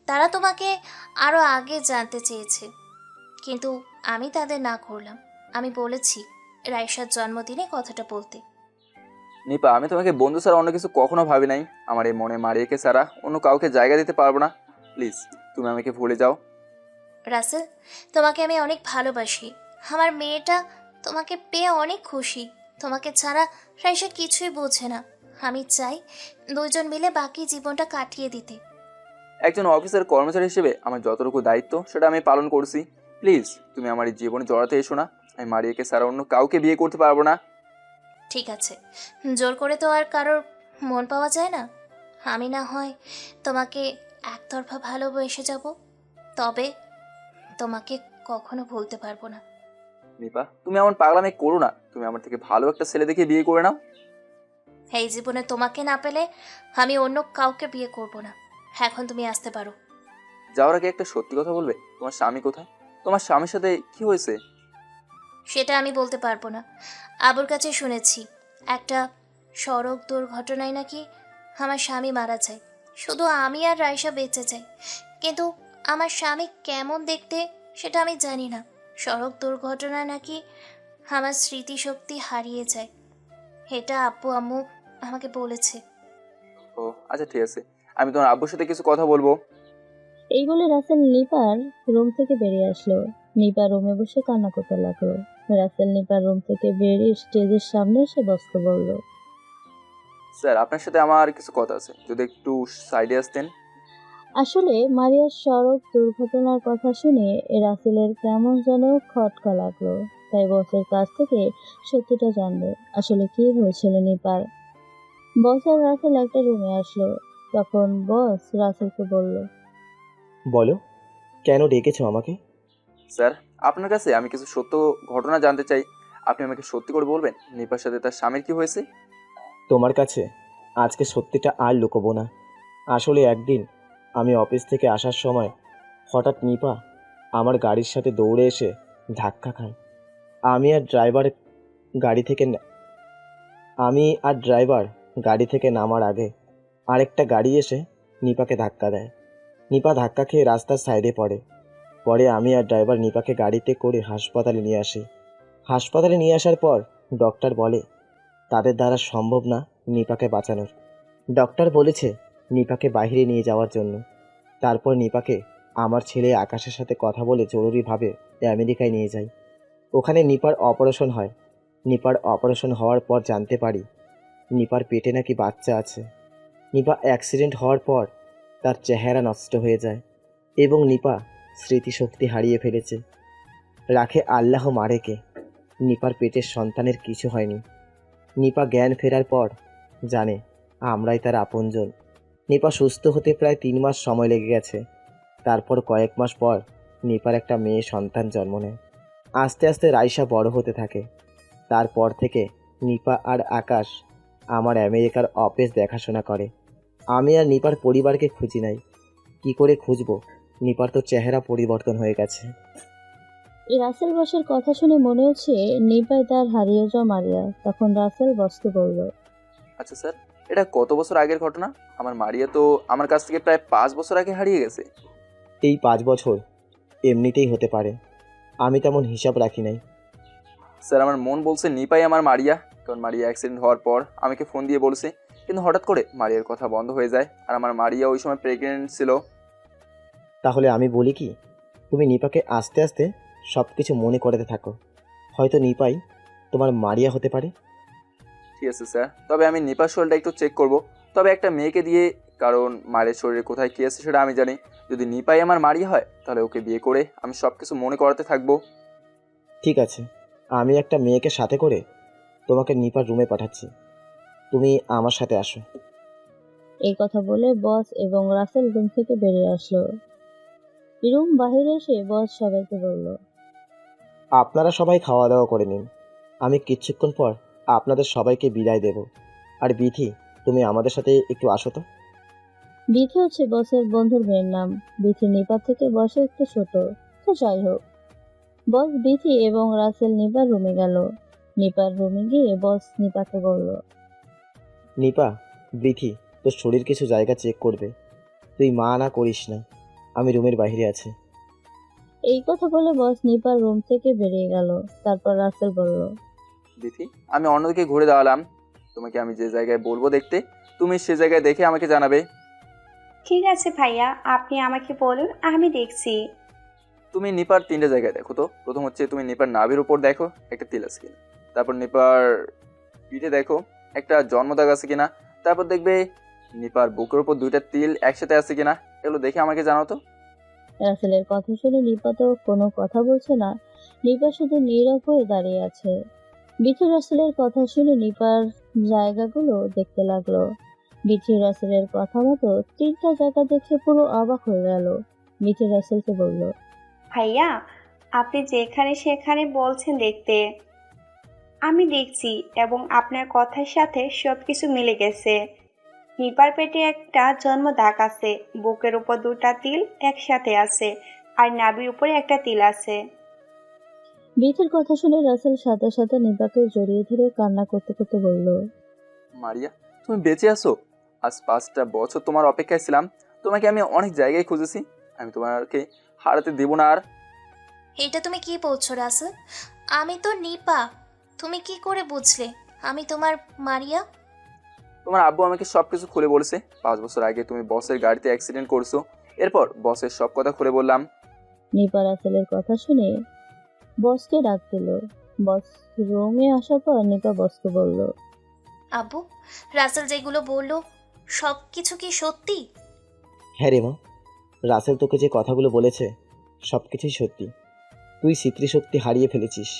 তারা তোমাকে আরও আগে জানতে চেয়েছে, কিন্তু আমি তাদের না করলাম। আমি বলেছি রাইসার জন্মদিনে কথাটা বলতে। নিপা, আমি তোমাকে বন্ধু ছাড়া অন্য কিছু কখনো ভাবি নাই। আমার এই মনে মারিয়াকে ছাড়া অন্য কাউকে জায়গা দিতে পারবো না। প্লিজ তুমি আমাকে ভুলে যাও। রাসেল, তোমাকে আমি অনেক ভালোবাসি। আমার মেয়েটা তোমাকে পেয়ে অনেক খুশি। তোমাকে ছাড়া রাইসা কিছুই বোঝে না। আমি চাই দুইজন মিলে বাকি জীবনটা কাটিয়ে দিতে। একজন অফিসের কর্মচারী হিসেবে আমার যতটুকু দায়িত্ব সেটা আমি পালন করছি। প্লিজ তুমি আমার এই জীবনে জড়াতে এসো না। আমি মারিয়াকে ছাড়া অন্য কাউকে বিয়ে করতে পারবো না। ঠিক আছে, জোর করে তো আর কারোর মন পাওয়া যায় না। আমি না হয় তোমাকে একতরফা ভালোবেসে যাব, তবে তোমাকে কখনো ভুলতে পারবো না। নিপা, তুমি এমন পাগলামি করো না। তুমি আমার থেকে ভালো একটা ছেলে দেখে বিয়ে করে নাও। এই জীবনে তোমাকে না পেলে আমি অন্য কাউকে বিয়ে করব না। এখন তুমি আসতে পারো। যাওয়ার আগে একটা সত্যি কথা বলবে? তোমার স্বামী কোথায়? তোমার স্বামীর সাথে কি হয়েছে? সেটা আমি বলতে পারবো না। আবুর কাছে শুনেছি একটা সড়ক দুর্ঘটনায় নাকি আমার স্বামী মারা যায়। শুধু আমি আর রাইসা বেঁচে যাই, কিন্তু আমার স্বামী কেমন দেখতে সেটা আমি জানি না। সড়ক দুর্ঘটনায় নাকি আমার স্মৃতিশক্তি হারিয়ে যায়। এটা আব্বু আম্মু আমাকে বলেছে। ও আচ্ছা, ঠিক আছে, আমি তোমার আব্বুর সাথে কিছু কথা বলবো। এই বলে রাসেল নিপার রুম থেকে বেরিয়ে আসলো। নিপা রুমে বসে কান্না করতে লাগলো। রাসেল নিপার রুম থেকে বেরিয়ে স্টেজের সামনে এসে বসতে বলল। স্যার, আপনার সাথে আমার কিছু কথা আছে, যদি একটু সাইডে আসতেন। আসলে মারিয়ার সড়ক দুর্ঘটনার কথা শুনে রাসেলের কেমন যেন খটকা লাগলো। তাই বসের কাছ থেকে সত্যিটা জানবে আসলে কি হয়েছিল নিপার। বস আর রাসেল একটা রুমে আসলো। তখন বস রাসেলকে বলল, বলো, কেন ডেকেছো আমাকে? স্যার, আপনার কাছে আমি কিছু সত্য ঘটনা জানতে চাই। আপনি আমাকে সত্যি করে বলবেন নিপার সাথে তার স্বামীর কি হয়েছে? তোমার কাছে আজকে সত্যিটা আর লুকোবো না। আসলে একদিন আমি অফিস থেকে আসার সময় হঠাৎ নিপা আমার গাড়ির সাথে দৌড়ে এসে ধাক্কা খায়। আমি আর ড্রাইভার গাড়ি থেকে নামার আগে আরেকটা গাড়ি এসে নিপাকে ধাক্কা দেয়। নিপা ধাক্কা খেয়ে রাস্তার সাইডে পড়ে। পরে আমি আর ড্রাইভার নিপাকে গাড়িতে করে হাসপাতালে নিয়ে আসি। হাসপাতালে নিয়ে আসার পর ডক্টর বলে তাদের দ্বারা সম্ভব না নিপাকে বাঁচানোর। ডক্টর বলেছে নিপাকে বাইরে নিয়ে যাওয়ার জন্য। তারপর নিপাকে আমার ছেলে আকাশের সাথে কথা বলে জরুরিভাবে আমেরিকায় নিয়ে যায়। ওখানে নিপার অপারেশন হয়। নিপার অপারেশন হওয়ার পর জানতে পারি নিপার পেটে নাকি বাচ্চা আছে। নিপা অ্যাক্সিডেন্ট হওয়ার পর তার চেহারা নষ্ট হয়ে যায় এবং নিপা স্মৃতিশক্তি হারিয়ে ফেলেছে। রাখে আল্লাহ মারেকে, নিপার পেটের সন্তানের কিছু হয়নি। নিপা জ্ঞান ফেরার পর জানে আমরাই তার আপনজন। নিপা সুস্থ হতে প্রায় 3 মাস সময় লেগে গেছে। তারপর কয়েক মাস পর নিপার একটা মেয়ে সন্তান জন্ম নেয়। আস্তে আস্তে রাইসা বড় হতে থাকে। তারপর থেকে নিপা আর আকাশ আমার আমেরিকার অফিস দেখাশোনা করে। আমি আর নিপার পরিবারকে খুঁজি নাই। কি করে খুঁজবো? নিপার তো চেহারা পরিবর্তন হয়ে গেছে। রাসেল বসের কথা শুনে মনে হচ্ছে নিপাই তার হারিয়ে যাওয়া মারিয়া। তখন রাসেল বসকে বলল, আচ্ছা স্যার, এটা কত বছর আগের ঘটনা? আমার মারিয়া তো আমার কাছ থেকে প্রায় 5 বছর আগে হারিয়ে গেছে। এই 5 বছর এমনিতেই হতে পারে, আমি তেমন হিসাব রাখি নাই। স্যার, আমার মন বলছে নিপাই আমার মারিয়া, কারণ মারিয়া অ্যাক্সিডেন্ট হওয়ার পর আমাকে ফোন দিয়ে বলছে, কিন্তু হঠাৎ করে মারিয়ার কথা বন্ধ হয়ে যায়। আর আমার মারিয়া ওই সময় প্রেগনেন্ট ছিল। তাহলে আমি বলি কি, তুমি নিপাকে আস্তে আস্তে সব কিছু মনে করতে থাকো। হয়তো নিপাই তোমার মারিয়া হতে পারে। ঠিক আছে স্যার, তবে আমি নিপার শরীরটা একটু চেক করব। তবে একটা মেয়েকে দিয়ে, কারণ মায়ের শরীরে কোথায় কী আছে সেটা আমি জানি। যদি নিপাই আমার মারিয়া হয় তাহলে ওকে বিয়ে করে আমি সব কিছু মনে করাতে থাকবো। ঠিক আছে, আমি একটা মেয়েকে সাথে করে তোমাকে নিপার রুমে পাঠাচ্ছি, তুমি আমার সাথে আসো। এই কথা বলে বস এবং রাসেল রুম থেকে বেরিয়ে আসলো। রুম বাহিরে এসে বস সবাইকে বলল, আপনারা সবাই খাওয়া দাওয়া করে নিন, আমি কিছুক্ষণ পর আপনাদের সবাইকে বিদায় দেব। আর বিথি, তুমি আমাদের সাথে একটু আসো তো। বিথি হচ্ছে বসের বন্ধুর মেয়ের নাম। বিথি নিপার থেকে বসে একটু ছোট। তো যাই হোক, বস বিথি এবং রাসেল নিপার রুমে গেল। নিপার রুমে গিয়ে বস নিপাকে বলল, নিপা, বিথি তোর শরীর কিছু জায়গা চেক করবে, তুই মা না করিস না, আমি রুমের বাইরে আছি। এই কথা বলে বস নিপার রুম থেকে বেরিয়ে গেল। তারপর রাসেল বলল, দিদি, আমি অন্যদিকে ঘুরে দাঁড়ালাম, তোমাকে আমি যে জায়গায় বলবো দেখতে, তুমি সে জায়গায় দেখে আমাকে জানাবে। ঠিক আছে ভাইয়া, আপনি আমাকে বলুন, আমি দেখছি। তুমি নিপার 3টে জায়গায় দেখো তো। প্রথম হচ্ছে তুমি নিপার নাভির উপর দেখো একটা তিল আছে কিনা, তারপর নিপার পিঠে দেখো একটা জন্মদাগ আছে কিনা, তারপর দেখবে নিপার বুকের উপর 2টা তিল একসাথে আছে কিনা। এগুলো দেখে আমাকে জানাও তো। রাসেলের কথা শুনে নিপা তো কোনো কথা বলছে না। নিপা শুধু নীরব হয়ে দাঁড়িয়ে আছে। বিথি রাসেলের কথা শুনে নিপার জায়গাগুলো দেখতে লাগলো। বিথি রাসেলের কথা মতো 3টা জায়গা দেখে পুরো অবাক হয়ে গেল। বিথি রাসেলকে বলল, ভাইয়া, আপনি যেখানে সেখানে বলছেন দেখতে, আমি দেখছি এবং আপনার কথার সাথে সবকিছু মিলে গেছে। নিপার পেটে একটা জন্ম দাগ আছে, বুকের উপর 2টা তিল একসাথে আছে, আর নাভির উপরে একটা তিল আছে। বিথির কথা শুনে রাসেল সাথে সাথে নিপাকে জড়িয়ে ধরে কান্না করতে করতে বলল, মারিয়া, তুমি বেঁচে আছো। আজ 5টা বছর তোমার অপেক্ষায় ছিলাম। তোমাকে আমি অনেক জায়গায় খুঁজেছি। আমি তোমাকে হারাতে দেব না আর। এটা তুমি কি বলছো রাসেল? আমি তো নিপা। তুমি কি করে বুঝলে আমি তোমার মারিয়া? তোমার আব্বু আমাকে সবকিছু খুলে বলেছে। 5 বছর আগে তুমি বসের গাড়িতে অ্যাক্সিডেন্ট করছো। এরপর বসের সব কথা খুলে বললাম। নিপা রাসেলের কথা শুনে বসকে ডাক দিল। বস রুমে আসার পর নিপা বসকে বলল, আব্বু, রাসেল যেগুলো বললো সব কিছু কি সত্যি? হ্যাঁ রে মা, রাসেল তোকে যে কথাগুলো বলেছে সব কিছুই সত্যি। তুই স্মৃতিশক্তি হারিয়ে ফেলেছিস,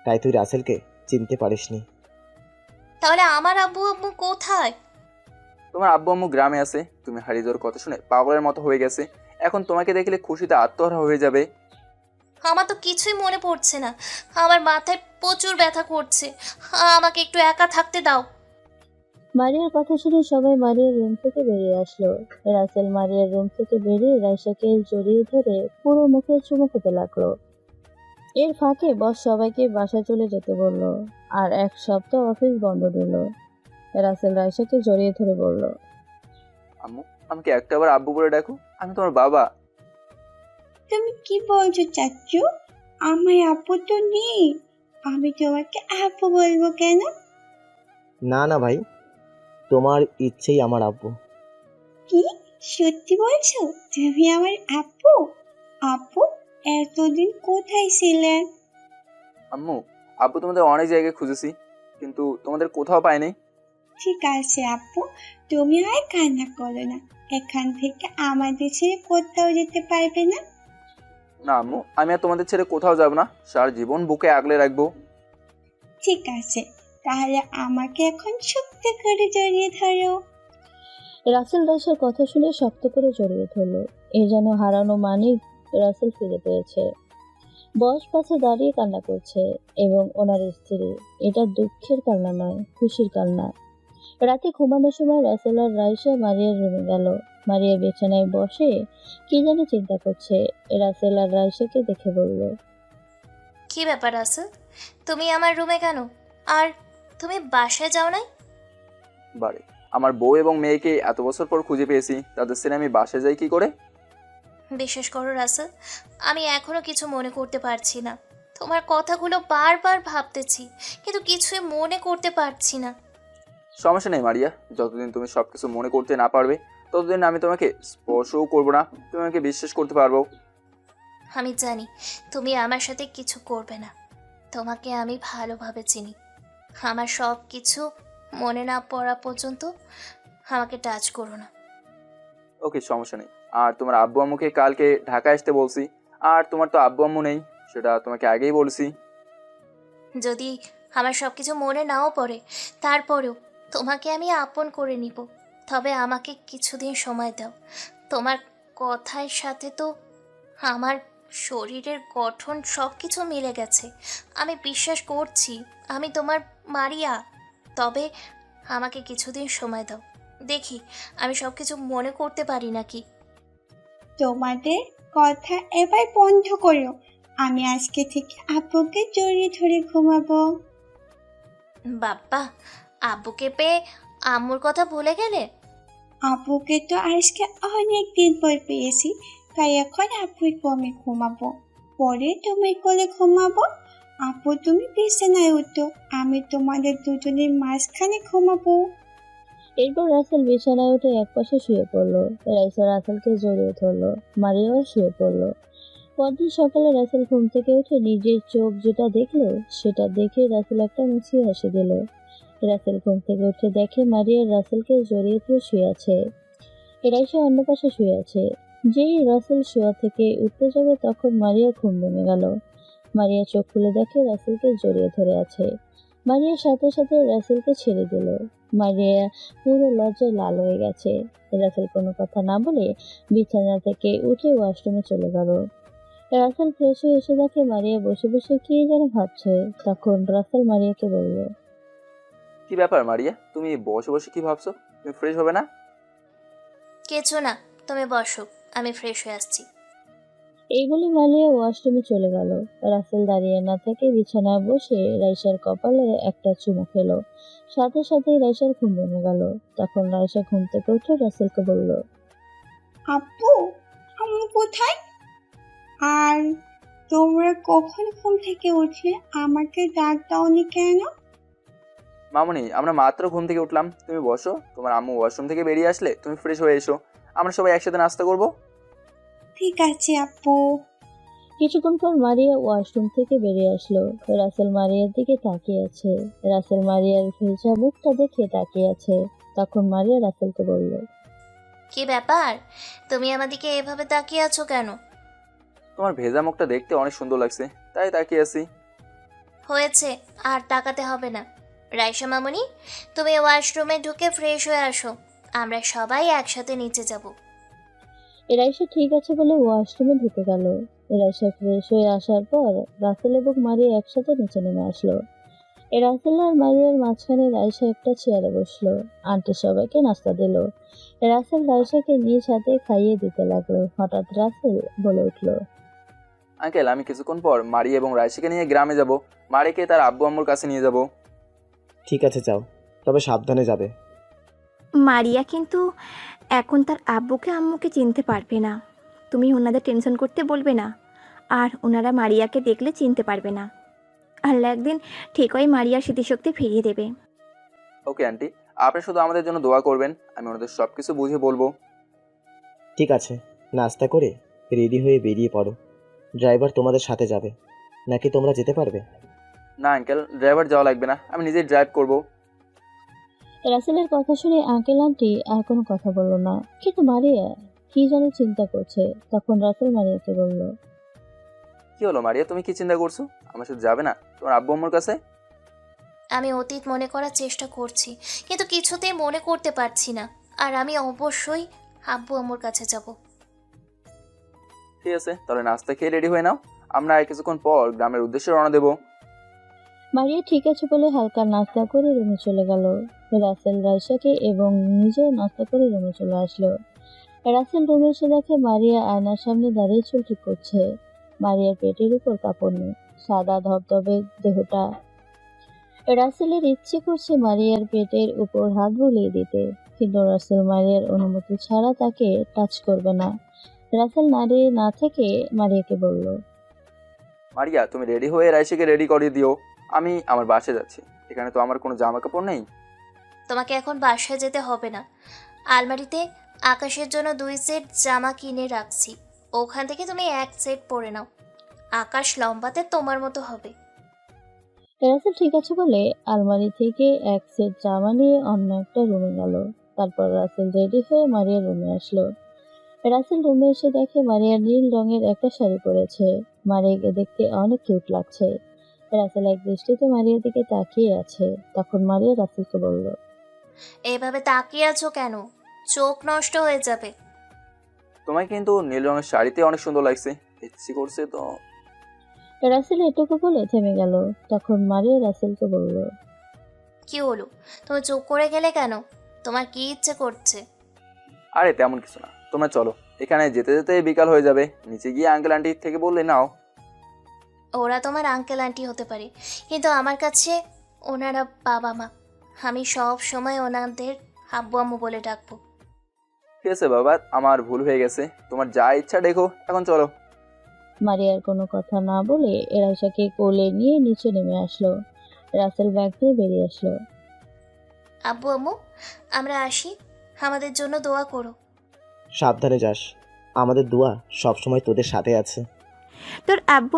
তাই তুই রাসেলকে চিনতে পারিসনি। তাহলে আমার আব্বু আম্মু কোথায়? তোমার আব্বু আম্মু গ্রামে আছে। তুমি হারিয়ে যাওয়ার কথা শুনে পাগলের মতো হয়ে গেছে। এখন তোমাকে দেখলে খুশিতে আত্মহারা হয়ে যাবে। আমার তো কিছুই মনে পড়ছে না। আমার মাথায় প্রচুর ব্যথা করছে। আমাকে একটু একা থাকতে দাও। মারিয়ার কথা শুনে সবাই মারিয়ার রুম থেকে বেরিয়ে আসলো। রাসেল মারিয়ার রুম থেকে বেরিয়ে রাইসাকে জড়িয়ে ধরে পুরো মুখে চুমু খেতে লাগলো। এর ফাঁকে বস সবাইকে বাসা চলে যেতে বলল, আর 1 সপ্তাহ অফিস বন্ধ দিল। রাসেল রাইসাকে জড়িয়ে ধরে বলল, আম্মু, আমাকে একটাবার আব্বু বলে ডাকো। আমি তোমার বাবা। তুমি কি বলছো চাচু? আমার আপু তো নেই, আমি তোমাকে আপু বলবো কেন? না না ভাই, তোমার ইচ্ছেই আমার আব্বু। কি সত্যি বলছো? তুমি আমার আপু? আপু, এতদিন কোথায় ছিলেন? আম্মু, আব্বু তোমাদের অনেক জায়গায় খুঁজেছি, কিন্তু তোমাদের কোথাও পাইনি। ঠিক আছে আপু, তুমি আর কান্না করো না। এখান থেকে আমাদের ছেড়ে কোথাও যেতে পারবে না। না আম্মু, আমি আর তোমাদের ছেড়ে কোথাও যাব না। সারা জীবন বুকে আগলে রাখবো। ঠিক আছে, তাহলে আমাকে এখন সত্যি করে জড়িয়ে ধরো। রাসেল রাইসার কথা শুনে শক্ত করে জড়িয়ে ধরল। এ যেন হারানো মানিক রাসেল ফিরে পেয়েছে। বস পাশে দাঁড়িয়ে কান্না করছে এবং ওনার স্ত্রী। এটা দুঃখের কান্না নয়, খুশির কান্না। রাতে ঘুমানোর সময় রাসেল আর রাইসা মারিয়ার রুমে গেল। মারিয়া বিছানায় বসে কি জানি চিন্তা করছে। রাসেল আর রাইসাকে দেখে বলল, কি ব্যাপার রাসেল, তুমি আমার রুমে কেন? আর তুমি বাসায় যাও নাই? বাড়ি আমার বউ এবং মেয়েকে এত বছর পর খুঁজে পেয়েছি, তাদের ছেড়ে আমি বাসায় যাই কি করে? বিশ্বাস করো রাসেল, আমি এখনো কিছু মনে করতে পারছি না। তোমার কথাগুলো বারবার ভাবতেছি, কিন্তু কিছুই মনে করতে পারছি না। সমস্যা নেই মারিয়া, যতদিন তুমি সবকিছু মনে করতে না পারবে ততদিন আমি তোমাকে স্পর্শও করবো না। তুমি আমাকে বিশ্বাস করতে পারবো। আমি জানি তুমি আমার সাথে কিছু করবে না। তোমাকে আমি ভালোভাবে চিনি। আমার সব কিছু মনে না পড়া পর্যন্ত আমাকে টাচ করো না। ওকে, সমস্যা নেই। আর তোমার আব্বু আম্মুকে কালকে ঢাকা আসতে বলছি। আর তোমার তো আব্বু আম্মু নেই, সেটা তোমাকে আগেই বলছি। যদি আমার সব কিছু মনে নাও পড়ে, তারপরেও তোমাকে আমি আপন করে নিব। তবে আমাকে কিছুদিন সময় দাও। তোমার কথার সাথে তো আমার শরীরের গঠন সব কিছু মিলে গেছে। আমি বিশ্বাস করছি আমি তোমার মারিয়া। তবে আমাকে কিছুদিন সময় দাও, দেখি আমি সব কিছু মনে করতে পারি নাকি। তোমাদের কথা এবার বন্ধ করো। আমি আজকে থেকে আপুকে জড়িয়ে ধরে ঘুমাবো। বাপ্পা, আব্বুকে পেয়ে আম্মুর কথা ভুলে গেলে? আপুকে তো আজকে অনেক দিন পর পেয়েছি, তাই এখন আপুর কমে ঘুমাবো, পরে তুমি কোলে ঘুমাবো। আপু তুমি বিছানায় উঠো, আমি তোমাদের দুজনের মাঝখানে ঘুমাবো। এরপর রাসেল বিছানায় উঠে একপাশে শুয়ে পড়লো। রাইসা রাসেলকে জড়িয়ে ধরলো। মারিয়াও শুয়ে পড়লো। পরদিন সকালে রাসেল ঘুম থেকে উঠে নিজের চোখ যেটা দেখলো সেটা দেখে রাসেল একটা মুচকি হাসি দিল। রাসেল ঘুম থেকে উঠে দেখে মারিয়া রাসেলকে জড়িয়ে ধরে শুয়ে আছে। রাইসা অন্য পাশে শুয়ে আছে। যেই রাসেল শোয়া থেকে উঠতে যাবে তখন মারিয়া ঘুম ভেঙে গেল। মারিয়া চোখ খুলে দেখে রাসেলকে জড়িয়ে ধরে আছে। মারিয়ার সাথে সাথে রাসেলকে ছেড়ে দিল। মারিয়া পুরো লজ্জায় লাল হয়ে গেছে। রাসেল কোনো কথা না বলে বিছানা থেকে উঠে ওয়াশরুমে চলে গেল। রাসেল ফ্রেশ হয়ে এসে দেখে মারিয়া বসে বসে কি যেন ভাবছে। তখন রাসেল মারিয়াকে বলল, কি ব্যাপার মারিয়া, তুমি বসে বসে কি ভাবছো? তুমি ফ্রেশ হবে না? কিছু না, তুমি বসো, আমি ফ্রেশ হয়ে আসছি। এই বলে মারিয়া ওয়াশরুমে চলে গেল। রাসেল দাঁড়িয়ে না থেকে বিছানায় বসে রাইসার কপালে একটা চুমু খেলো। সাথে সাথে রাইসার ঘুম ভেঙে গেল। তখন রাইসা ঘুম থেকে উঠে রাসেলকে বলল, আপু, আম্মু কোথায়? আর তোমরা কখন ঘুম থেকে উঠলে? আমাকে ডাক দাওনি কেন? মামুনি, আমরা মাত্র ঘুম থেকে উঠলাম, তুমি বসো। তোমার আম্মু ওয়াশরুম থেকে বেরিয়ে আসলে তুমি ফ্রেশ হয়ে এসো, আমরা সবাই একসাথে নাস্তা করবো। ঠিক আছে আপু। কিছুক্ষণ পর মারিয়া ওয়াশরুম থেকে বেরিয়ে আসলো। রাসেল মারিয়ার দিকে তাকিয়ে আছে। রাসেল মারিয়ার ভেজা মুখটা দেখে তাকিয়ে আছে। তখন মারিয়া রাসেলকে বলল, কি ব্যাপার, তুমি আমাদিকে এভাবে তাকিয়ে আছো কেন? তোমার ভেজা মুখটা দেখতে অনেক সুন্দর লাগছে, তাই তাকিয়ে আছি। হয়েছে, আর তাকাতে হবে না। রাইসা মামুনি, তুমি ওয়াশরুমে ঢুকে ফ্রেশ হয়ে আসো, আমরা সবাই একসাথে নিচে যাব। রাইসা ঠিক আছে বলে ওয়াশরুমে ঢুকে গেল। রাইসা ফ্রেশ হয়ে আসার পর রাসেল এবং মারিয়া একসাথে নিচে নেমে আসলো। রাসেল আর মারিয়ার মাঝখানে রাইসা একটা চেয়ারে বসলো। আন্টি সবাইকে নাস্তা দিল। রাসেল রাইসাকে নিজ হাতে খাইয়ে দিতে লাগলো। হঠাৎ রাসেল বলে উঠলো, আঙ্কেল, আমি কিছুক্ষণ পর মারিয়া এবং রাইসাকে নিয়ে গ্রামে যাব। মারিয়াকে তার আব্বু আম্মুর কাছে নিয়ে যাব। ঠিক আছে যাও, তবে সাবধানে যাবে। মারিয়া কিন্তু এখন তার আব্বুকে আম্মুকে চিনতে পারবে না। তুমি ওনাদের টেনশন করতে বলবে না, আর ওনারা মারিয়াকে দেখলে চিনতে পারবে না। আল্লাহ একদিন ঠিকই মারিয়ার স্মৃতিশক্তি ফিরিয়ে দেবে। ওকে আন্টি, আপনি শুধু আমাদের জন্য দোয়া করবেন, আমি ওনাদের সব কিছু বুঝিয়ে বলবো। ঠিক আছে, নাস্তা করে রেডি হয়ে বেরিয়ে পড়ো। ড্রাইভার তোমাদের সাথে যাবে, নাকি তোমরা যেতে পারবে? না আঙ্কেল, ড্রাইভার যাওয়া লাগবে না, আমি নিজেই ড্রাইভ করব। রাসেলের কথা শুনে আঙ্কেল আন্টি আর কোনো কথা বলল না। কিন্তু মারিয়া কি যেন চিন্তা করছে। তখন রাসেল মারিয়াকে বলল, কি হলো মারিয়া, তুমি কি চিন্তা করছো? আমার সাথে যাবে না তোমার আব্বু আম্মুর কাছে? আমি অতীত মনে করার চেষ্টা করছি, কিন্তু কিছুতেই মনে করতে পারছি না। আর আমি অবশ্যই আব্বু আম্মুর কাছে যাব। ঠিক আছে, তাহলে নাস্তা খেয়ে রেডি হয়ে নাও, আমরা আর কিছুক্ষণ পর গ্রামের উদ্দেশ্যে রওনা দেবো। মারিয়া ঠিক আছে বলে হালকা নাস্তা করে রুমে চলে গেল। রাসেল রাইসাকে এবং নিজেও নাস্তা করে রুমে চলে আসলো। রাসেল রুমে এসে দেখে মারিয়া আয়নার সামনে দাঁড়িয়ে চুল ঠিক করছে। মারিয়ার পেটের উপর কাপড় নেই, সাদা ধবধবে দেহটা। রাসেলের ইচ্ছে করছে মারিয়ার পেটের উপর হাত বুলিয়ে দিতে, কিন্তু রাসেল মারিয়ার অনুমতি ছাড়া তাকে টাচ করবে না। রাসেল দাঁড়িয়ে না থেকে মারিয়াকে বলল, মারিয়া, তুমি রেডি হয়ে রাইসাকে রেডি করে দিও, আমি আমার বাসে যাচ্ছি। এখানে তো আমার কোনো জামা কাপড় নেই। তোমাকে এখন বাসায় যেতে হবে না, আলমারিতে আকাশের জন্য 2 সেট জামা কিনে রাখছি, ওখান থেকে তুমি 1 সেট পরে নাও। আকাশ লম্বাতে তোমার মতো হবে। রাসেল ঠিক আছে বলে আলমারি থেকে 1 সেট জামা নিয়ে অন্য একটা রুমে গেল। তারপর রাসেল রেডি হয়ে মারিয়ার রুমে আসলো। রাসেল রুমে এসে দেখে মারিয়া নীল রঙের একটা শাড়ি পরেছে। মারিয়াকে দেখতে অনেক কিউট লাগছে। রাসেল এক দৃষ্টিতে মারিয়ার দিকে তাকিয়ে আছে। তখন মারিয়া রাসেলকে বলল, এভাবে তাকিয়ে আছো কেন? চোখ নষ্ট হয়ে যাবে। তোমায় কিন্তু নীল রঙের শাড়িতে অনেক সুন্দর লাগছে, ইচ্ছে করছে তো। রাসেল এটুকু বলে থেমে গেল। তখন মারিয়া রাসেলকে বলল, কি হলো, তুমি চুপ করে গেলে কেন? তোমার কি ইচ্ছে করছে? আরে তেমন কিছু না, তোমরা চলো, এখানে যেতে যেতে বিকাল হয়ে যাবে, নিচে গিয়ে আঙ্কেল আন্টি থেকে বললে নাও। ওরা তোমার আঙ্কেল আন্টি হতে পারে, কিন্তু আমার কাছে ওনারা বাবা মা। আমি সব সময় ওনাদের আব্বু আম্মু বলে ডাকবো। ঠিক আছে বাবা, আমার ভুল হয়ে গেছে, তোমার যা ইচ্ছা দেখো, এখন চলো। মারিয়ার কোনো কথা না বলে রাইসাকে কোলে নিয়ে নিচে নেমে আসলো। রাসেল ব্যাগ নিয়ে বেরিয়ে আসলো। আব্বু আম্মু, আমরা আসি, আমাদের জন্য দোয়া করো। সাবধানে যাস, আমাদের দোয়া সবসময় তোদের সাথে আছে। তোর আব্বু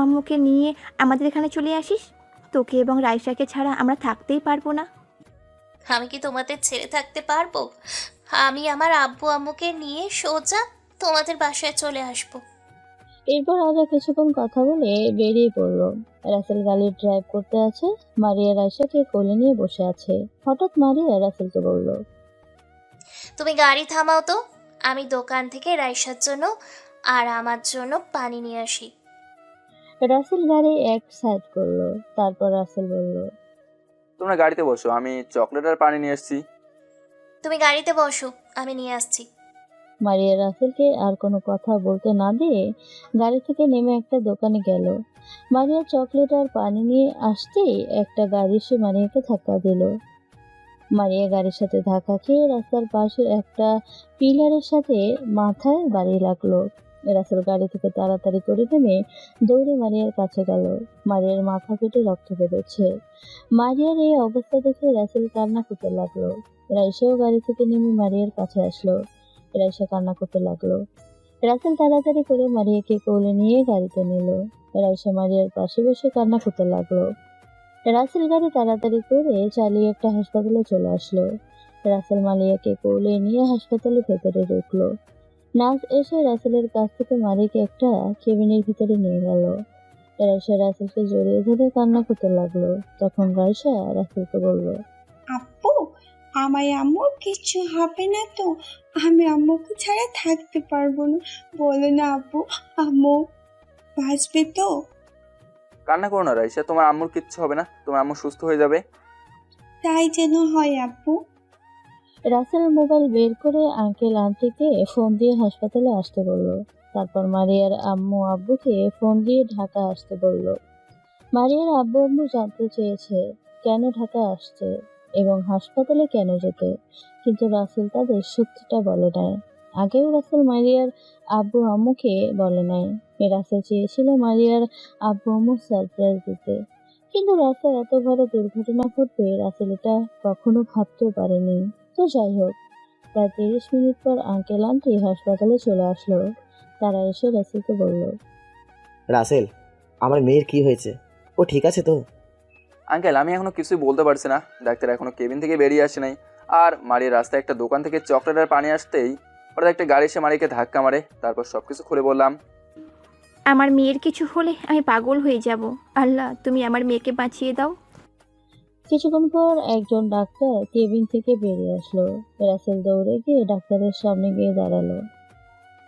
আম্মুকে নিয়ে আমাদের এখানে চলে আসিস। তোকে এবং রাইসাকে ছাড়া আমরা থাকতেই পারবো না। আমি কি তোমাদের ছেড়ে থাকতে পারবো? আমি আমার আব্বু আম্মুকে নিয়ে সোজা তোমাদের বাসায় চলে আসবো। এরপর আরো কিছুক্ষণ কথা বলে বেরিয়ে পড়লো। রাসেল গাড়ি ড্রাইভ করতে আছে, মারিয়া রাইসাকে কোলে নিয়ে বসে আছে। হঠাৎ মারিয়া রাসেলকে বলল, তুমি গাড়ি থামাও তো, আমি দোকান থেকে রাইসার জন্য আর আমার জন্য পানি নিয়ে আসি। রাসেল গাড়ি এক সাইড করলো। তারপর রাসেল বলল, তোমরা গাড়িতে বসো, আমি চকলেট আর পানি নিয়ে এসেছি। তুমি গাড়িতে বসো, আমি নিয়ে আসছি। মারিয়া রাসেলকে আর কোনো কথা বলতে না দিয়ে গাড়ি থেকে নেমে একটা দোকানে গেল। মারিয়া চকলেট আর পানি নিয়ে আসতেই একটা গাড়ি সে মারিয়াকে ধাক্কা দিল। মারিয়া গাড়ির সাথে ধাক্কা খেয়ে রাস্তার পাশে একটা পিলারের সাথে মাথায় বাড়ি লাগলো। রাসেল গাড়ি থেকে তাড়াতাড়ি করে নেমে দৌড়ে মারিয়ার কাছে গেল। মারিয়ার মাথা ফেটে রক্ত বেরোচ্ছে। মারিয়ার এই অবস্থা দেখে রাসেল কান্না করতে লাগলো। রাইসাও গাড়ি থেকে নেমে মারিয়ার কাছে আসলো। রাইসা কান্না করতে লাগলো। রাসেল তাড়াতাড়ি করে মারিয়াকে কোলে নিয়ে গাড়িতে নিল। রাইসা মারিয়ার পাশে বসে কান্না করতে লাগলো। রাসেল গাড়ি তাড়াতাড়ি করে চালিয়ে একটা হাসপাতালে চলে আসলো। রাসেল মারিয়াকে কোলে নিয়ে হাসপাতালের ভেতরে ঢুকলো। নার্স এসে রাসেলের কাছ থেকে মারিয়াকে একটা কেবিনের ভিতরে নিয়ে গেল। রাইসা রাসেলকে জড়িয়ে ধরে কান্না করতে লাগলো। তখন রাইসা রাসেলকে বলল, আপু, আমার আম্মুর কিছু হবে না তো? আমি আম্মুকে ছাড়া থাকতে পারবো না, বলো না আপু, আম্মু বাঁচবে তো? কান্না করো না রাইসা, তোমার আম্মুর কিচ্ছু হবে না, তোমার আম্মু সুস্থ হয়ে যাবে। তাই যেন হয় আপু। রাসেল মোবাইল বের করে আঙ্কেল আন্টিকে ফোন দিয়ে হাসপাতালে আসতে বলল। তারপর মারিয়ার আম্মু আব্বুকে ফোন দিয়ে ঢাকা আসতে বলল। মারিয়ার আব্বু আম্মু জানতে চেয়েছে কেন ঢাকা আসছে এবং হাসপাতালে কেন যেতে, কিন্তু রাসেল তাদের সত্যিটা বলে নাই। আগেও রাসেল মারিয়ার আব্বু আম্মুকে বলে নাই। রাসেল চেয়েছিল মারিয়ার আব্বু আম্মু সারপ্রাইজ দিতে, কিন্তু রাস্তায় এত বড় দুর্ঘটনা ঘটবে রাসেল এটা কখনো ভাবতেও পারেনি। তো যাই হোক, প্রায় 30 মিনিট পর আঙ্কেল আন্টি হাসপাতালে চলে আসলো। তারা এসে রাসেলকে বলল, রাসেল, আমার মেয়ের কি হয়েছে? ও ঠিক আছে তো? আঙ্কেল, আমি এখনো কিছুই বলতে পারছি না, ডাক্তার এখনো কেবিন থেকে বেরিয়ে আসে নাই। আর মারিয়ার রাস্তায় একটা দোকান থেকে চকলেট আর পানি আসতেই হঠাৎ একটা গাড়ি এসে মারিয়াকে ধাক্কা মারে। তারপর সবকিছু খুলে বললাম। আমার মেয়ের কিছু হলে আমি পাগল হয়ে যাব। আল্লাহ, তুমি আমার মেয়েকে বাঁচিয়ে দাও। কিছুক্ষণ পর একজন ডাক্তার কেবিন থেকে বেরিয়ে আসলো। রাসেল দৌড়ে গিয়ে ডাক্তারের সামনে গিয়ে দাঁড়ালো।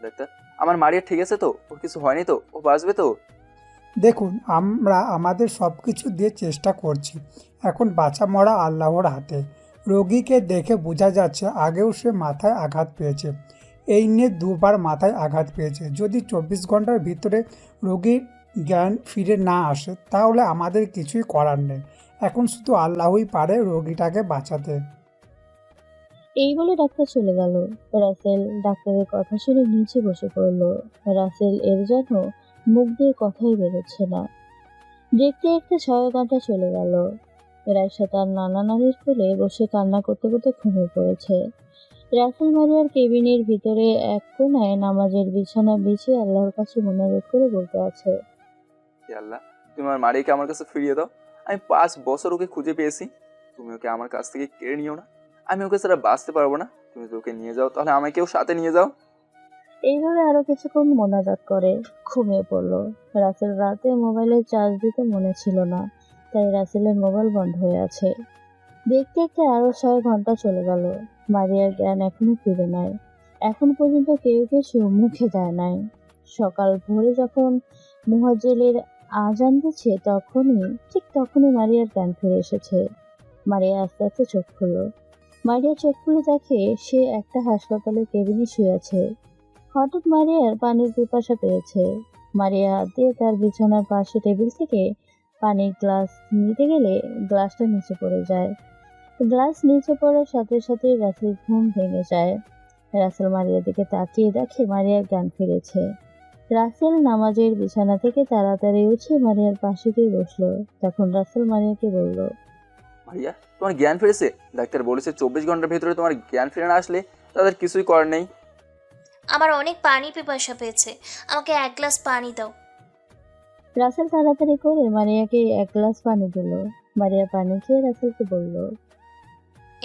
ডাক্তার, আমার মারিয়া ঠিক আছে তো? ওর কিছু হয়নি তো? ও বাঁচবে তো? দেখুন, আমরা আমাদের সব কিছু দিয়ে চেষ্টা করছি। এখন বাঁচা মরা আল্লাহর হাতে। রোগীকে দেখে বোঝা যাচ্ছে আগেও সে মাথায় আঘাত পেয়েছে। এই নিয়ে দুবার মাথায় আঘাত পেয়েছে। যদি 24 ঘন্টার ভিতরে রোগীর জ্ঞান ফিরে না আসে তাহলে আমাদের কিছুই করার নেই। এখন শুধু আল্লাহই পারে রোগীটাকে বাঁচাতে। এই বলে ডাক্তার চলে গেল। রাসেল ডাক্তারের কথা শুনে নিচে বসে পড়ল। রাসেল এর জন্য মুখ দিয়ে কথাই বেরোচ্ছে না। দেখতে দেখতে 6 ঘন্টা চলে গেল। রাইসা তার নানা নানির কোলে বসে কান্না করতে করতে ঘুমিয়ে পড়েছে। রাসেল মারিয়ার কেবিনের ভিতরে এক কোনায় নামাজের বিছানা বিছিয়ে আল্লাহর কাছে মোনাজাত করে বলতে আছে, হে আল্লাহ, তুমি আমার মারিয়াকে আমার কাছে ফিরিয়ে দাও। আমি 5 বছর ওকে খুঁজে পেয়েছি, তুমি ওকে আমার কাছ থেকে কেড়ে নিও না। আমি ওকে ছাড়া বাঁচতে পারবো না। তুমি তো ওকে নিয়ে যাও, তাহলে আমাকেও সাথে নিয়ে যাও। এইভাবে আরো কিছুক্ষণ মোনাজাত করে ঘুমিয়ে পড়ল। রাসেল রাতে মোবাইলে চার্জ দিতে মনে ছিল না, তাই রাসেলের মোবাইল বন্ধ হয়ে আছে। দেখতে দেখতে আরো 6 ঘন্টা চলে গেল। মারিয়ার জ্ঞান এখনো ফিরে নাই। এখন পর্যন্ত কেউ কিছু মুখে দেয় নাই। সকাল ভোরে যখন মুহাজ্জেলের আজান দিচ্ছে ঠিক তখনই মারিয়ার জ্ঞান ফিরে এসেছে। মারিয়া আস্তে আস্তে চোখ খুলল। মারিয়া চোখ খুলে দেখে সে একটা হাসপাতালের কেবিনে শুয়ে আছে। হঠাৎ মারিয়ার পানির পিপাসা পেয়েছে। মারিয়া হাত দিয়ে তার বিছানার পাশে টেবিল থেকে পানির গ্লাস নিতে গেলে গ্লাসটা নিচে পড়ে যায়। গ্লাস নিচে পড়ার সাথে সাথে রাসেল ঘুম ভেঙে যায়। রাসেল মারিয়ার দিকে তাকিয়ে দেখে মারিয়ার জ্ঞান ফিরেছে। রাসেল নামাজের বিছানা থেকে তাড়াতাড়ি উঠে মারিয়ার পাশে গিয়ে বসলো। তখন রাসেল মারিয়াকে বলল, মারিয়া, তোমার জ্ঞান ফিরেছে? ডাক্তার বলেছে 24 ঘন্টার ভেতরে তোমার জ্ঞান ফিরে না আসলে তাদের কিছুই করার নেই। আমার অনেক পানি পিপাসা পেয়েছে, আমাকে 1 গ্লাস পানি দাও। রাসেল তাড়াতাড়ি করে মারিয়াকে 1 গ্লাস পানি দিল। মারিয়া পানি খেয়ে রাসেলকে বলল,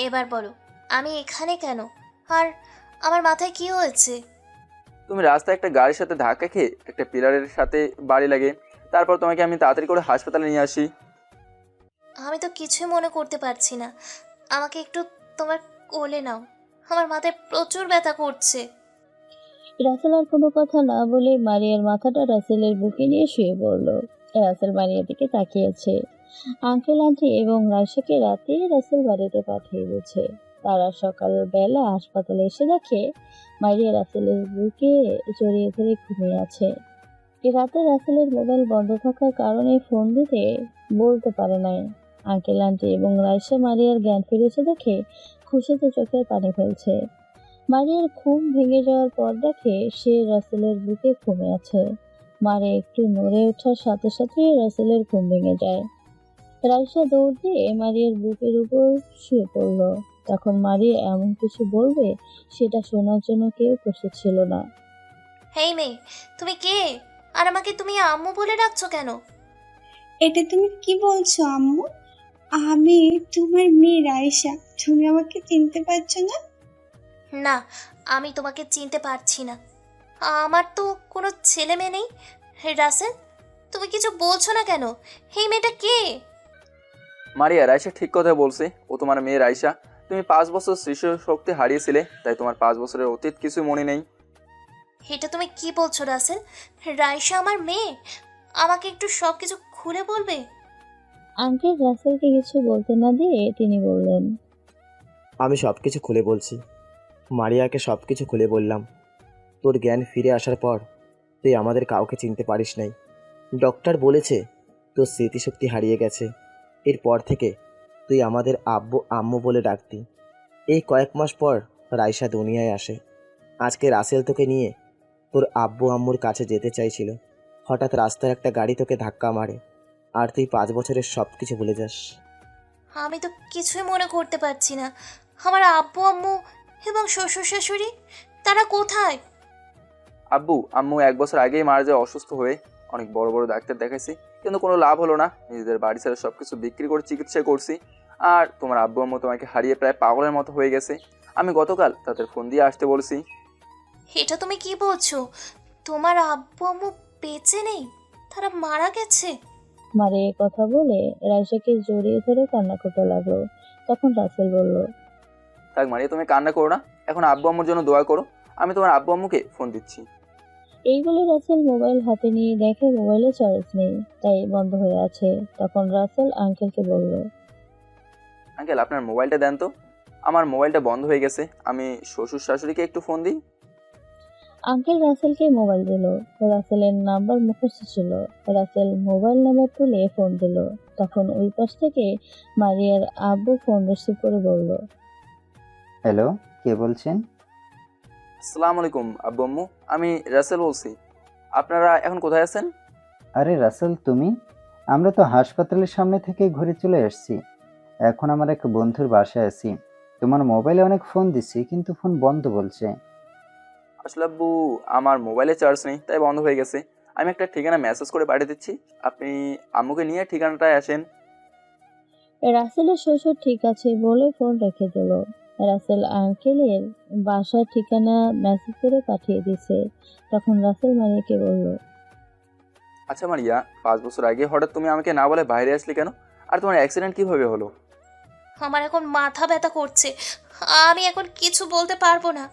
এবার বলো, আমি এখানে কেন? আর আমার মাথায় কি হয়েছে? তুমি রাস্তায় একটা গাড়ির সাথে ধাক্কা খেয়ে একটা পিলারের সাথে বাড়ি লাগে, তারপর তোমাকে আমি তাড়াতাড়ি করে হাসপাতালে নিয়ে আসি। আমি তো কিছুই মনে করতে পারছি না, আমাকে একটু তোমার কোলে নাও, আমার মাথায় প্রচুর ব্যথা করছে। রাসেল আর কোনো কথা না বলে মারিয়ার মাথাটা রাসেলের বুকে নিয়ে শুয়ে পড়ল। রাসেল মারিয়ার দিকে তাকিয়েছে। আঙ্কেল আন্টি এবং রাইসাকে রাতে রাসেল বাড়িতে পাঠিয়ে দিয়েছে। তারা সকালবেলা হাসপাতালে এসে দেখে মারিয়া রাসেলের বুকে জড়িয়ে ধরে ঘুমিয়ে আছে। রাতে রাসেলের মোবাইল বন্ধ থাকার কারণে ফোন দিতে বলতে পারে নাই। আঙ্কেল আন্টি এবং রাইসা মারিয়ার জ্ঞান ফিরেছে দেখে খুশিতে চোখের পানি ফেলছে। মারিয়ার ঘুম ভেঙে যাওয়ার পর দেখে সে রাসেলের বুকে ঘুমিয়ে আছে। মারিয়া একটু নড়ে ওঠার সাথে সাথে রাসেলের ঘুম ভেঙে যায়। রাইসা দৌড় দিয়ে মারিয়ার বুকের উপর শুয়ে পড়ল। তখন মারিয়া এমন কিছু বলবে সেটা শোনার জন্য কেউ প্রস্তুত ছিল না। হেই মেয়ে, তুমি কে? আর আমাকে তুমি আম্মু বলে ডাকছো কেন? এটা তুমি কি বলছো আম্মু? আমি তোমার মেয়ে রাইসা, তুমি আমাকে চিনতে পারছো না? না, আমি তোমাকে চিনতে পারছি না। আমার তো কোনো ছেলে মেয়ে নেই। হে রাসেল, তুমি কিছু বলছো না কেন? এই মেয়েটা কে? মারিয়া, রাইসা ঠিক কথা বলছে, ও তোমার মেয়ে রাইসা। তুমি 5 বছর শিশু শক্তি হারিয়েছিলে, তাই তোমার 5 বছরের অতীত কিছু মনে নেই। এটা তুমি কি বলছো রাসেল? রাইসা আমার মেয়ে? আমাকে একটু সব কিছু খুলে বলবে? আঙ্কেল রাসেলকে কিছু বলতে না দিয়ে তিনি বললেন, আমি সব কিছু খুলে বলছি। মারিয়াকে সব কিছু খুলে বললাম। তোর জ্ঞান ফিরে আসার পর তুই আমাদের কাউকে চিনতে পারিস নাই। ডক্টর বলেছে তোর স্মৃতিশক্তি হারিয়ে গেছে। এরপর থেকে তুই আমাদের আব্বু আম্মু বলে ডাকতি। এই কয়েক মাস পর রাইসা দুনিয়ায় আসে। আজকে রাসেল তোকে নিয়ে তোর আব্বু আম্মুর কাছে যেতে চাইছিল। হঠাৎ রাস্তায় একটা গাড়ি তোকে ধাক্কা মারে, আর তুই 5 বছরের সব কিছু ভুলে যাস। আমি তো কিছুই মনে করতে পারছি না। আমার আব্বু আম্মু এবং শ্বশুর শাশুড়ি, তারা কোথায়? আব্বু আম্মু 1 বছর আগেই মারা যায় অসুস্থ হয়ে। অনেক বড় বড় ডাক্তার দেখাইছি, কিন্তু কোনো লাভ হলো না। নিজেদের বাড়ি ছেড়ে সব কিছু বিক্রি করে চিকিৎসা করছি। আর তোমার আব্বু আম্মু তোমাকে হারিয়ে প্রায় পাগলের মতো হয়ে গেছে। আমি গতকাল তাদের ফোন দিয়ে আসতে বলছি। এটা তুমি কি বলছো? তোমার আব্বু আম্মু বেঁচে নেই, তারা মারা গেছে? মারিয়া এই কথা বলে রাইসাকে জড়িয়ে ধরে কান্না করতে লাগলো। তখন রাসেল বলল, থাক মারিয়া, তুমি কান্না করো না, এখন আব্বু আম্মুর জন্য দোয়া করো। আমি তোমার আব্বু আম্মুকে ফোন দিচ্ছি। এই বলে রাসেল মোবাইল হাতে নিয়ে দেখে মোবাইলে চার্জ নেই, তাই বন্ধ হয়ে আছে। তখন রাসেল আঙ্কেলকে বলল, আঙ্কেল, আপনার মোবাইলটা দেন তো, আমার মোবাইলটা বন্ধ হয়ে গেছে। আমি শ্বশুর শাশুড়িকে একটু ফোন দিই। আঙ্কেল রাসেলকে মোবাইল দিল। রাসেলের নাম্বার মুখস্থ ছিল। রাসেল মোবাইল নাম্বার তুলে ফোন দিল। তখন ওই পাশ থেকে মারিয়ার আব্বু ফোন রিসিভ করে বলল, হ্যালো, কে বলছেন? আসসালামু আলাইকুম আব্বু আম্মু, আমি রাসেল বলছি। আপনারা এখন কোথায় আছেন? আরে রাসেল, তুমি? আমরা তো হাসপাতালের সামনে থেকে ঘুরে চলে এসেছি। এখন আমার এক বন্ধুর বাসায় আছি। তোমার মোবাইলে অনেক ফোন দিছি, কিন্তু ফোন বন্ধ বলছে। আসলে আব্বু, আমার মোবাইলে চার্জ নেই, তাই বন্ধ হয়ে গেছে। আমি একটা ঠিকানা মেসেজ করে পাঠিয়ে দিচ্ছি, আপনি আম্মুকে নিয়ে ঠিকানাটায় আসেন। রাসেলের শ্বশুর ঠিক আছে বলে ফোন রেখে দিল। রাসেল আঙ্কেলের বাসার ঠিকানা মেসেজ করে পাঠিয়ে দিছে। তখন রাসেল মারিয়াকে বলল, আচ্ছা মারিয়া, 5 বছর আগে হঠাৎ তুমি আমাকে না বলে বাইরে আসলে কেন? আর তোমার অ্যাক্সিডেন্ট কিভাবে হলো? আমার এখন মাথা ব্যথা করছে, আমি এখন কিছু বলতে পারবো না।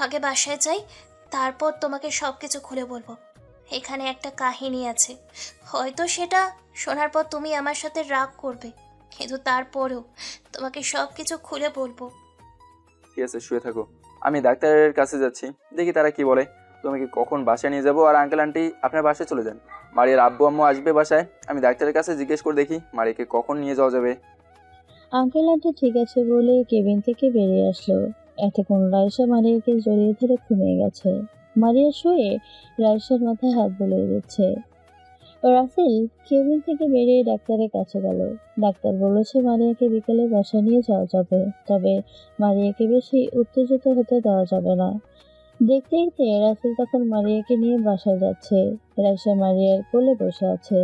আগে বাসায় যাই, তারপর তোমাকে সব কিছু খুলে বলবো। এখানে একটা কাহিনী আছে, হয়তো সেটা শোনার পর তুমি আমার সাথে রাগ করবে, কিন্তু তারপরেও তোমাকে সব কিছু খুলে বলবো। ঠিক আছে, শুয়ে থাকো, আমি ডাক্তারের কাছে যাচ্ছি, দেখি তারা কি বলে। তোমাকে কখন বাসায় নিয়ে যাবো, আর আঙ্কেল আন্টি আপনার বাসায় চলে যান। মারিয়ার আব্বু আম্মু আসবে বাসায়, আমি ডাক্তারের কাছে জিজ্ঞেস করে দেখি মারিয়াকে কখন নিয়ে যাওয়া যাবে। আঙ্কেল আন্টি ঠিক আছে বলে কেবিন থেকে বেরিয়ে আসলো। এতক্ষণ রাইসা মারিয়াকে জড়িয়ে ধরে ঘুমিয়ে গেছে। মারিয়া শুয়ে রাইসার মাথায় হাত বুলিয়ে দিচ্ছে। রাসেল কেবিন থেকে বেরিয়ে ডাক্তারের কাছে গেল। ডাক্তার বলেছে মারিয়াকে বিকেলে বাসা নিয়ে যাওয়া যাবে, তবে মারিয়াকে বেশি উত্তেজিত হতে দেওয়া যাবে না। দেখতে দেখতে রাসেল তখন মারিয়াকে নিয়ে বাসায় যাচ্ছে। রাইসা মারিয়ার কোলে বসে আছে।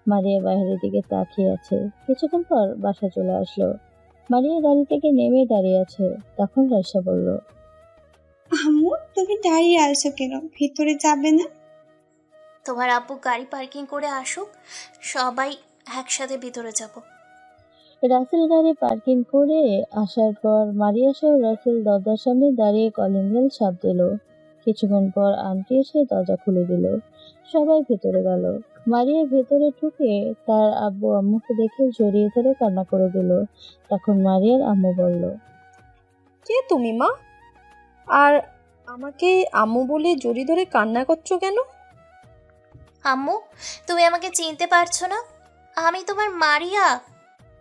মারিয়া বাইরের দিকে তাকিয়ে আছে। কিছুক্ষণ পর বাসা চলে আসলো। মারিয়া গাড়ি থেকে নেমে দাঁড়িয়ে আছে। তখন রাইসা বলল, আম্মু, তুমি দাঁড়িয়ে আছো কেন? ভিতরে যাবে না? তোমার আব্বু গাড়ি পার্কিং করে আসুক, সবাই একসাথে ভিতরে যাব। রাসেল গাড়ি পার্কিং করে আসার পর মারিয়া সহ রাসেল দরজার সামনে দাঁড়িয়ে কলিং বেল চাপ দিল। কিছুক্ষণ পর আন্টি এসে দরজা খুলে দিল। সবাই ভেতরে গেল। মারিয়া ভেতরে ঢুকে তার আব্বু আম্মুকে দেখে জড়িয়ে ধরে কান্না করে দিল। তখন মারিয়ার আম্মু বলল, কে তুমি মা? আর আমাকে আম্মু বলে জড়িয়ে ধরে কান্না করছো কেন? আম্মু, তুমি আমাকে চিনতে পারছো না? আমি তোমার মারিয়া।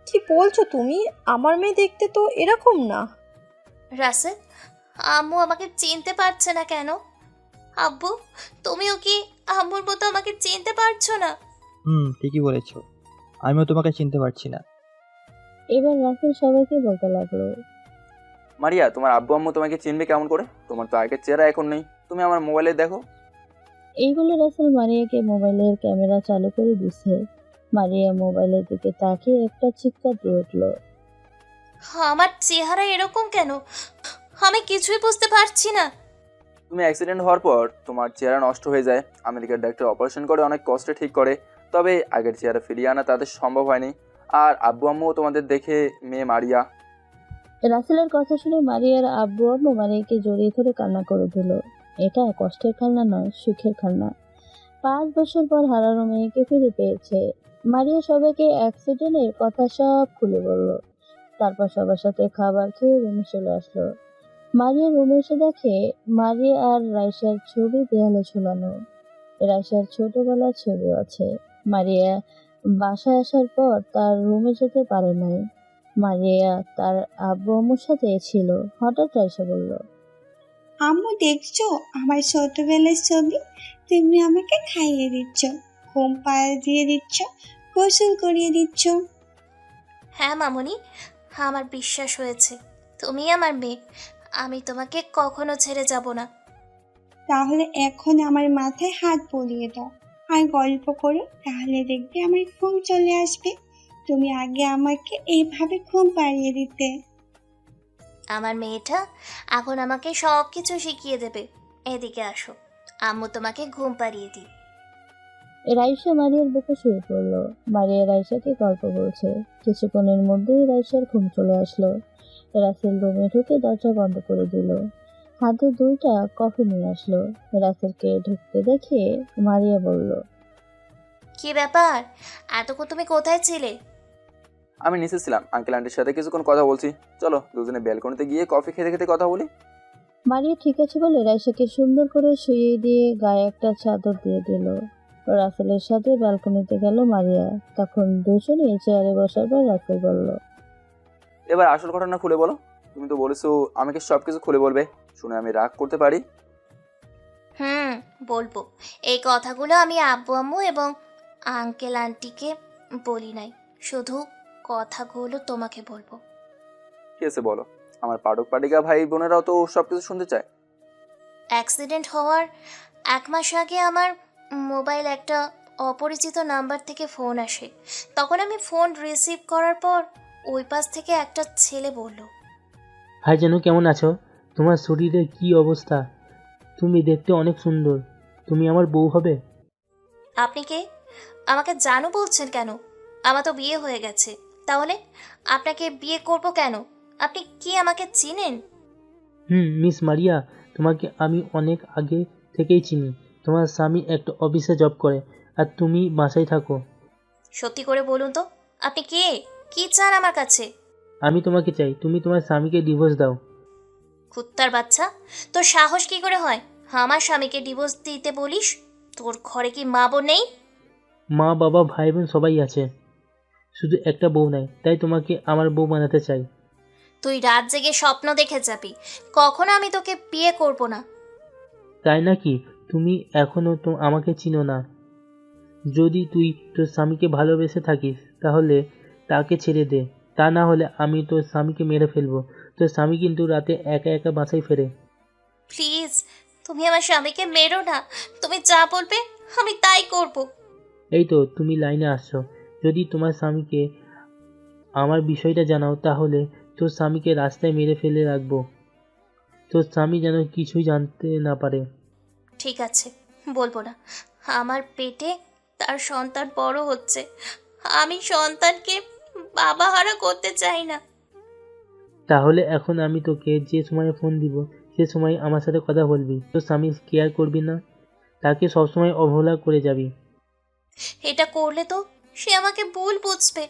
কি বলছো তুমি? আমার মেয়ে দেখতে তো এরকম না। রাসেল, আম্মু আমাকে চিনতে পারছে না কেন? আব্বু, তুমিও কি আম্মুর মতো আমাকে চিনতে পারছো না? ঠিকই বলেছো, আমিও তোমাকে চিনতে পারছি না। এবার রাসেল সবাইকে বলতে লাগলো, মারিয়া, তোমার আব্বু আম্মু তোমাকে চিনবে কেমন করে? তোমার তো আগের চেহারা এখন নেই। তুমি আমার মোবাইলে দেখো। এই বলে রাসেল মারিয়াকে মোবাইলের ক্যামেরা চালু করে দিছে। মারিয়া মোবাইলের দিকে তাকিয়ে একটা চিৎকার দিয়ে উঠল। আমার চেহারা এরকম কেন? আমি কিছুই বুঝতে পারছি না। তুমি অ্যাক্সিডেন্ট হওয়ার পর তোমার চেহারা নষ্ট হয়ে যায়। আমেরিকার ডাক্তার অপারেশন করে অনেক কষ্টে ঠিক করে, তবে আগের চেহারা ফিরিয়ে আনা তাদের সম্ভব হয়নি। আর আব্বু আম্মুও তোমাদের দেখে মেয়ে মারিয়া। রাসেলের কথা শুনে মারিয়ার আব্বু আম্মু মারিয়াকে জড়িয়ে ধরে কান্না করে দিল। এটা কষ্টের কান্না নয়, সুখের কান্না। 5 বছর পর হারানো মেয়েকে ফিরে পেয়েছে। মারিয়া সবাইকে অ্যাক্সিডেন্টের কথা সব খুলে বলল। তারপর সবার সাথে খাবার খেয়ে রুমে চলে আসলো। মারিয়া রুমে এসে দেখে মারিয়া আর রাইসার ছবি দেয়ালে ঝুলানো। রাইসার ছোটবেলার ছবি আছে। মারিয়া বাসায় আসার পর তার রুমে যেতে পারে নাই। মারিয়া তার আব্বু আম্মুর সাথে ছিল। হঠাৎ রাইসা বলল, আম্মু, দেখছো আমার ছোটবেলার ছবি? তুমি আমাকে খাইয়ে দিচ্ছ, ঘুম পাড়িয়ে দিয়ে দিচ্ছ, গোসল করিয়ে দিচ্ছ। হ্যাঁ মামুনি, আমার বিশ্বাস হয়েছে তুমি আমার মেয়ে। আমি তোমাকে কখনো ছেড়ে যাব না। তাহলে এখন আমার মাথায় হাত বুলিয়ে দাও আর গল্প করো, তাহলে দেখবে আমার ঘুম চলে আসবে। তুমি আগে আমাকে এইভাবে ঘুম পাড়িয়ে দিতে। আমার মেয়েটা এখন আমাকে সব কিছু শিখিয়ে দেবে। এদিকে আসো, আম্মু তোমাকে ঘুম পাড়িয়ে দিই। রাইসা মারিয়ার বুকে শুয়ে পড়ল। মারিয়া রাইসাকে গল্প বলছে। কিছুক্ষণের মধ্যেই রাইসার ঘুম চলে আসলো। রাসেল রুমে ঢুকে দরজা বন্ধ করে দিল। হাতে 2টা কফি নিয়ে আসলো। রাসেলকে ঢুকতে দেখে মারিয়া বলল, কি ব্যাপার, এতক্ষণ তুমি কোথায় ছিলে? আমি নিচে ছিলাম, আঙ্কেল আন্টির সাথে কিছুক্ষণ কথা বলছি। চলো দুজনে ব্যালকনিতে গিয়ে কফি খেতে খেতে কথা বলি। মারিয়া ঠিক আছে বলে রাইসাকে সুন্দর করে শুইয়ে দিয়ে গায়ে একটা চাদর দিয়ে দিল। রাসেলের সাথে ব্যালকনিতে গেল মারিয়া। তখন দুজনে চেয়ারে বসার পর রাসেল বলল, এবার আসল ঘটনা খুলে বলো। তুমি তো বলেছো আমাকে সবকিছু খুলে বলবে, শুনে আমি রাগ করতে পারি। বলবো। এই কথাগুলো আমি আব্বু আম্মু এবং আঙ্কেল আন্টিকে বলি নাই, শুধু কথাগুলো তোমাকে বলবো। কি আছে বলো। আমার পাঠক পাঠিকা ভাই বোনেরাও তো সবকিছু শুনতে চায়। অ্যাক্সিডেন্ট হওয়ার 1 মাস আগে আমার মোবাইল একটা অপরিচিত নাম্বার থেকে ফোন আসে। তখন আমি ফোন রিসিভ করার পর ওই পাশ থেকে একটা ছেলে বলল, ভাই জানু, কেমন আছো? তোমার শরীরের কি অবস্থা? তুমি দেখতে অনেক সুন্দর। তুমি আমার বউ হবে? আপনি কে? আমাকে জানু বলছেন কেন? আমার তো বিয়ে হয়ে গেছে। তাহলে আপনাকে বিয়ে করব কেন? আপনি কি আমাকে চিনেন? মিস মারিয়া, তোমাকে আমি অনেক আগে থেকেই চিনি। তোমার স্বামী একটা অফিসে জব করে আর তুমি বাসায় থাকো। সত্যি করে বলুন তো, আপনি কে? কি চান আমার কাছে? আমি তোমাকে চাই, তুমি তোমার স্বামীকে ডিভোর্স দাও। কুত্তার বাচ্চা, তোর সাহস কি করে হয় আমার স্বামীকে ডিভোর্স দিতে বলিস? তোর ঘরে কি মা বোন নেই? মা বাবা ভাই বোন সবাই আছে, শুধু একটা বউ নাই, তাই তোমাকে আমার বউ বানাতে চাই। তুই রাত জেগে স্বপ্ন দেখে যাবি, কখনো আমি তোকে বিয়ে করব না। তাই নাকি? তুমি এখনো তো আমাকে চিনো না। যদি তুই তোর স্বামীকে ভালোবেসে থাকিস তাহলে তাকে ছেড়ে দে, তা না হলে আমি তোর স্বামীকে মেরে ফেলবো। তোর স্বামী কিন্তু রাতে একা একা বাসায় ফেরে। প্লিজ, তুমি আমার স্বামীকে মেরো না। তুমি যা বলবে আমি তাই করব। এই তো তুমি লাইনে আসছো। যদি তোমার স্বামীকে আমার বিষয়টা জানাও তাহলে তোর স্বামীকে রাস্তায় মেরে ফেলে রাখবো। তোর স্বামী যেন কিছুই জানতে না পারে। ঠিক আছে, বলবো না। আমার পেটে তার সন্তান বড় হচ্ছে। আমি সন্তানকে বাবাহারা করতে চাই না। তাহলে এখন আমি তোকে যে সময় ফোন দিব সে সময় আমার সাথে কথা বলবি। তোর স্বামী কেয়ার করবি না, তাকে সবসময় অবহেলা করে যাবি। এটা করলে তো সে আমাকে ভুল বুঝবে,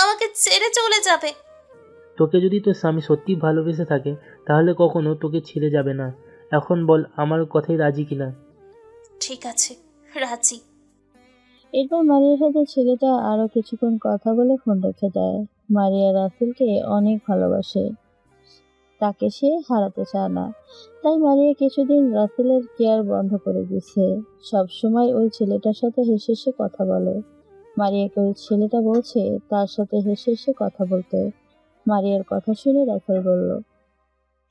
আমাকে ছেড়ে চলে যাবে। তোকে যদি তোর স্বামী সত্যি ভালোবেসে থাকে তাহলে কখনো তোকে ছেড়ে যাবে না। এখন বল আমার কথায় রাজি কিনা? ঠিক আছে, রাজি। এরপর মারিয়ার সাথে ছেলেটা আরো কিছুক্ষণ কথা বলে ফোন রেখে দেয়। মারিয়া রাসেলকে অনেক ভালোবাসে, তাকে সে হারাতে চায় না। তাই মারিয়া কিছুদিন রাসেলের কেয়ার বন্ধ করে দিয়েছে। সব সময় ওই ছেলেটার সাথে হেসে হেসে কথা বলে। মারিয়াকে ওই ছেলেটা বলছে তার সাথে হেসে হেসে কথা বলতে। মারিয়ার কথা শুনে রাসেল বলল,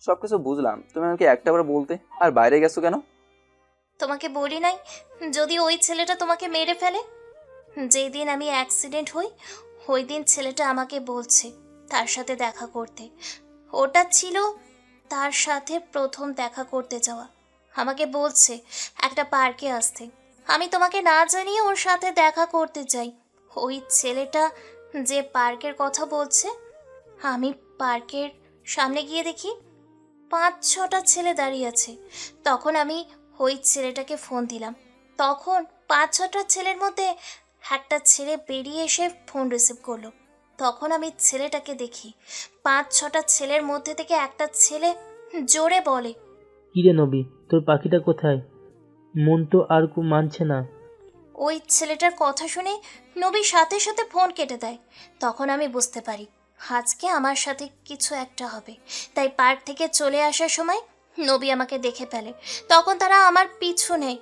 সবকিছু বুঝলাম, তুমি আমাকে একটাবার বলতে আর বাইরে গেছো কেন? তোমাকে বলি নাই যদি ওই ছেলেটা তোমাকে মেরে ফেলে? যেই দিন আমি অ্যাক্সিডেন্ট হই ওই দিন ছেলেটা আমাকে বলছে তার সাথে দেখা করতে। ওটা ছিল তার সাথে প্রথম দেখা করতে যাওয়া। আমাকে বলছে একটা পার্কে আসতে। আমি তোমাকে না জানিয়ে ওর সাথে দেখা করতে যাই। ওই ছেলেটা যে পার্কের কথা বলছে, আমি পার্কের সামনে গিয়ে দেখি 5-6টা ছেলে দাঁড়িয়ে আছে। তখন আমি ওই ছেলেটাকে ফোন দিলাম। তখন 5-6টা ছেলের মধ্যে একটা ছেলে বেরিয়ে এসে ফোন রিসিভ করলো। তখন আমি ছেলেটাকে দেখি 5-6টা ছেলের মধ্যে থেকে একটা ছেলে জোরে বলে, কিরে নবী, তোর পাখিটা কোথায়? মন তো আর মানছে না। ওই ছেলেটার কথা শুনে নবী সাথে সাথে ফোন কেটে দেয়। তখন আমি বুঝতে পারি আজকে আমার সাথে কিছু একটা হবে। তাই পার্ক থেকে চলে আসার সময় নবী আমাকে দেখে ফেলে। তখন তারা আমার পিছু নেয়।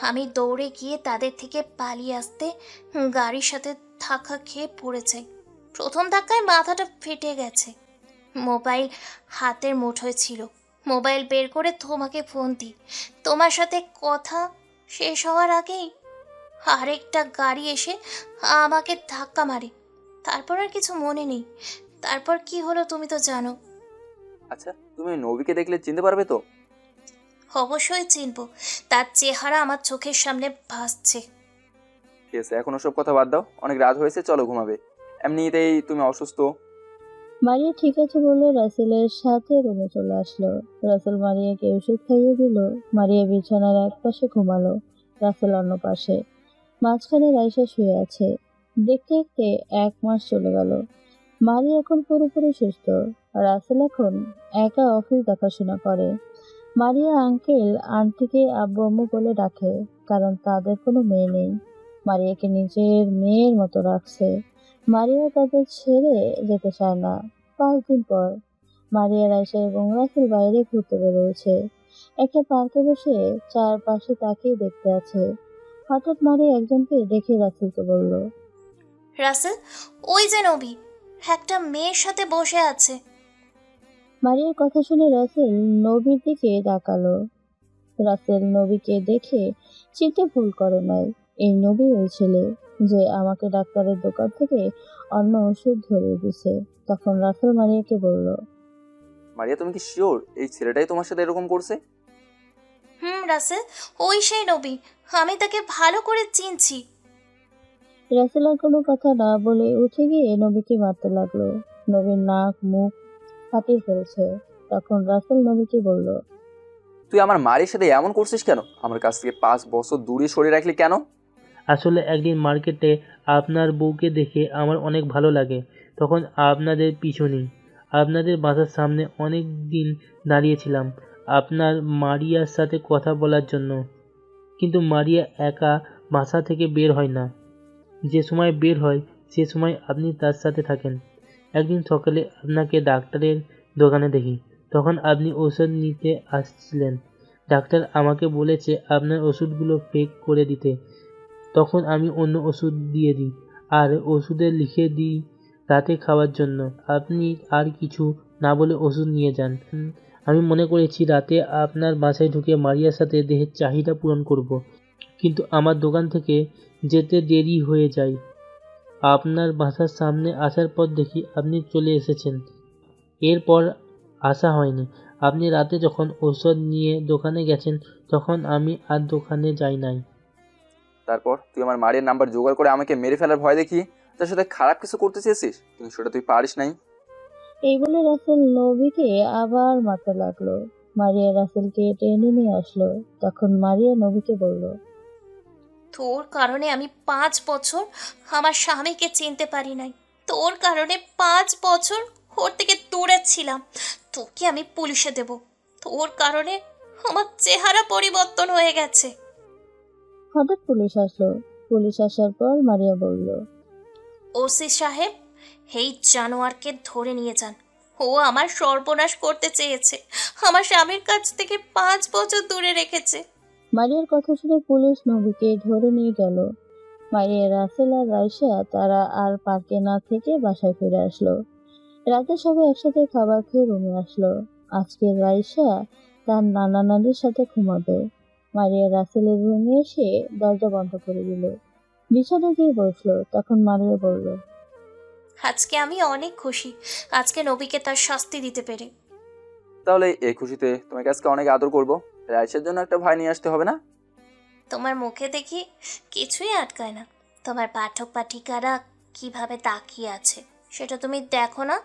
আমি দৌড়ে গিয়ে তাদের থেকে পালিয়ে আসতে গাড়ির সাথে ধাক্কা খেয়ে পড়ে যাই। প্রথম ধাক্কায় মাথাটা ফেটে গেছে। মোবাইল হাতের মুঠোয় ছিল। মোবাইল বের করে তোমাকে ফোন দিই। তোমার সাথে কথা শেষ হওয়ার আগেই আরেকটা গাড়ি এসে আমাকে ধাক্কা মারে। তারপর আর কিছু মনে নেই। তারপর কি হলো তুমি তো জানো। আচ্ছা, তুমি নবীকে দেখলে চিনতে পারবে তো? অবশ্যই চিনবো, তার চেহারা আমার চোখের সামনে ভাসছে। ঠিক আছে, এখন ওসব কথা বাদ দাও, অনেক রাত হয়েছে, চলো ঘুমাবে। এমনিতেই তুমি অসুস্থ। মারিয়া ঠিক আছে বলে রাসেলের সাথে রুমে চলে আসলো। রাসেল মারিয়াকে ওষুধ খাইয়ে দিল। মারিয়া বিছানার এক পাশে ঘুমালো, রাসেল অন্য পাশে। মাঝখানে রাইসা শুয়ে আছে। দেখতে দেখতে 1 মাস চলে গেল। মারিয়া এখন পুরোপুরি সুস্থ। রাসেল এখন একা অফিস দেখাশোনা করে। মারিয়া আঙ্কেল আন্টিকে আব্বু আম্মু বলে ডাকে, কারণ তাদের কোনো মেয়ে নেই। মারিয়াকে নিজের মেয়ের মতো রাখছে। মারিয়া তাদের ছেড়ে যেতে চায় না। 5 দিন পর মারিয়া, রাইসা এবং রাসেল বাইরে ঘুরতে বেরোয়েছে। একটা পার্কে বসে চারপাশে তাকিয়ে দেখতে আছে। হঠাৎ মারিয়া একজনকে দেখে রাসেলকে বলল, রাসেল, ওই যে নবী একটা মেয়ের সাথে বসে আছে। মারিয়ার কথা শুনে রাসেল নবীর দিকে তাকালো। রাসেল নবীকে দেখে চিনতে ভুল করে নাই। এই নবী ওই ছেলে যে আমাকে ডাক্তারের দোকান থেকে অন্য ওষুধ ধরিয়ে দিছে। তখন রাসেল মারিয়াকে বলল, মারিয়া, তুমি কি শিওর এই ছেলেটাই তোমার সাথে এরকম করছে? রাসেল, ওই সেই নবী। আমি তাকে ভালো করে চিনছি। রাসেল আর কোনো কথা না বলে উঠে গিয়ে নবীকে মারতে লাগলো। নবীর নাক মুখ ফাটিয়ে ফেলছে। তখন রাসেল নবীকে বলল, তুই আমার মায়ের সাথে এমন করছিস কেন? আমার কাছ থেকে 5 বছর দূরে সরিয়ে রাখলি কেন? আসলে একদিন মার্কেটে আপনার বউকে দেখে আমার অনেক ভালো লাগে। তখন আপনাদের পিছু নিই। আপনাদের বাসার সামনে অনেক দিন দাঁড়িয়েছিলাম আপনার মারিয়ার সাথে কথা বলার জন্য, কিন্তু মারিয়া একা বাসা থেকে বের হয় না। যে সময় বের হয় সে সময় আপনি তার সাথে থাকেন। একদিন সকালে আপনাকে ডাক্তারের দোকানে দেখি, তখন আপনি ঔষধ নিতে আসছিলেন। ডাক্তার আমাকে বলেছে আপনার ওষুধগুলো ফেক করে দিতে। তখন আমি অন্য ওষুধ দিয়ে দিই আর ওষুধে লিখে দিই রাতে খাওয়ার জন্য। আপনি আর কিছু না বলে ওষুধ নিয়ে যান। আমি মনে করেছি রাতে আপনার বাসায় ঢুকে মারিয়ার সাথে দেহের চাহিদা পূরণ করব, কিন্তু আমার দোকান থেকে যেতে দেরি হয়ে যায়। আপনার বাসার সামনে আসার পর দেখি আপনি চলে এসেছেন। এরপর আসা হয়নি। আপনি রাতে যখন ঔষধ নিয়ে দোকানে গেছেন তখন আমি আর দোকানে যাই নাই। তারপর তুই আমার মারিয়ার নাম্বার জোগাড় করে আমাকে মেরে ফেলার ভয় দেখিয়ে তার সাথে খারাপ কিছু করতে চেয়েছিস, কিন্তু সেটা তুই পারিস নাই। এই বলে রাসেল নবীকে আবার মারতে লাগলো। মারিয়া রাসেলকে টেনে নিয়ে আসলো। তখন মারিয়া নবীকে বলল, তোর কারণে আমি 5 বছর আমার স্বামীকে চিনতে পারি নাই। তোর কারণে 5 বছর ওর থেকে দূরে ছিলাম। তোকে আমি পুলিশে দেব। তোর কারণে আমার চেহারা পরিবর্তন হয়ে গেছে। হঠাৎ পুলিশ আসলো। পুলিশ আসার পর মারিয়া বলল, ওসি সাহেব, এই জানোয়ারকে ধরে নিয়ে যান। ও আমার সর্বনাশ করতে চেয়েছে, আমার স্বামীর কাছ থেকে 5 বছর দূরে রেখেছে। মারিয়ার কথা শুনে পুলিশ নবীকে ধরে নিয়ে গেল। মারিয়া, রাসেল আর রাইসা তারা আর পার্কে না থেকে বাসায় ফিরে আসলো। রাতে সবাই একসাথে খাবার খেয়ে রুমে আসলো। আজকে রাইসা তার নানা নানির সাথে ঘুমাবে। মারিয়া রাসেলের রুমে এসে দরজা বন্ধ করে দিল। বিছানায় গিয়ে বসলো। তখন মারিয়া বলল, আজকে আমি অনেক খুশি, আজকে নবীকে তার শাস্তি দিতে পেরে। তাহলে এই খুশিতে তোমাকে আজকে অনেক আদর করবো। রাইসের জন্য একটা ভাই নিয়ে আসতে হবে না? তোমার মুখে দেখি কিছুই আটকায় না। তোমার পাঠক পাঠিকারা কিভাবে তাকিয়ে আছে সেটা তুমি দেখো না?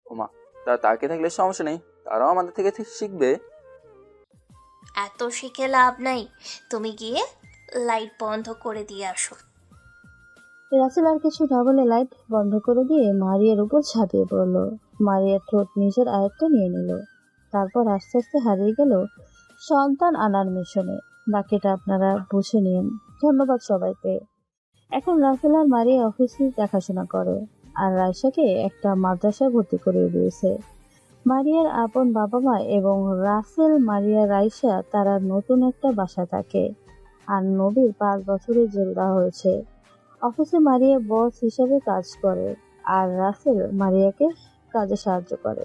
ওমা, তারা তাকিয়ে থাকলে সমস্যা নেই, তারাও আমাদের থেকে শিখবে। এত শিখে লাভ নাই, তুমি গিয়ে লাইট বন্ধ করে দিয়ে আসো। রাসেল আর কিছু না বলে লাইট বন্ধ করে দিয়ে মারিয়ার উপর ঝাঁপিয়ে পড়ল। মারিয়ার ঠোঁট নিজের আয়ত্তে নিয়ে নিল। তারপর আস্তে আস্তে হারিয়ে গেল সন্তান আনার মিশনে। বাকিটা আপনারা বুঝে নিন। ধন্যবাদ সবাইকে। এখন রাসেল আর মারিয়া অফিসে দেখাশোনা করে, আর রাইসাকে একটা মাদ্রাসায় ভর্তি করিয়ে দিয়েছে। মারিয়ার আপন বাবা মা এবং রাসেল, মারিয়া, রাইসা তারা নতুন একটা বাসা থাকে। আর নবীর 5 বছরের জেল দেওয়া হয়েছে। অফিসে মারিয়া বস হিসেবে কাজ করে আর রাসেল মারিয়াকে কাজে সাহায্য করে।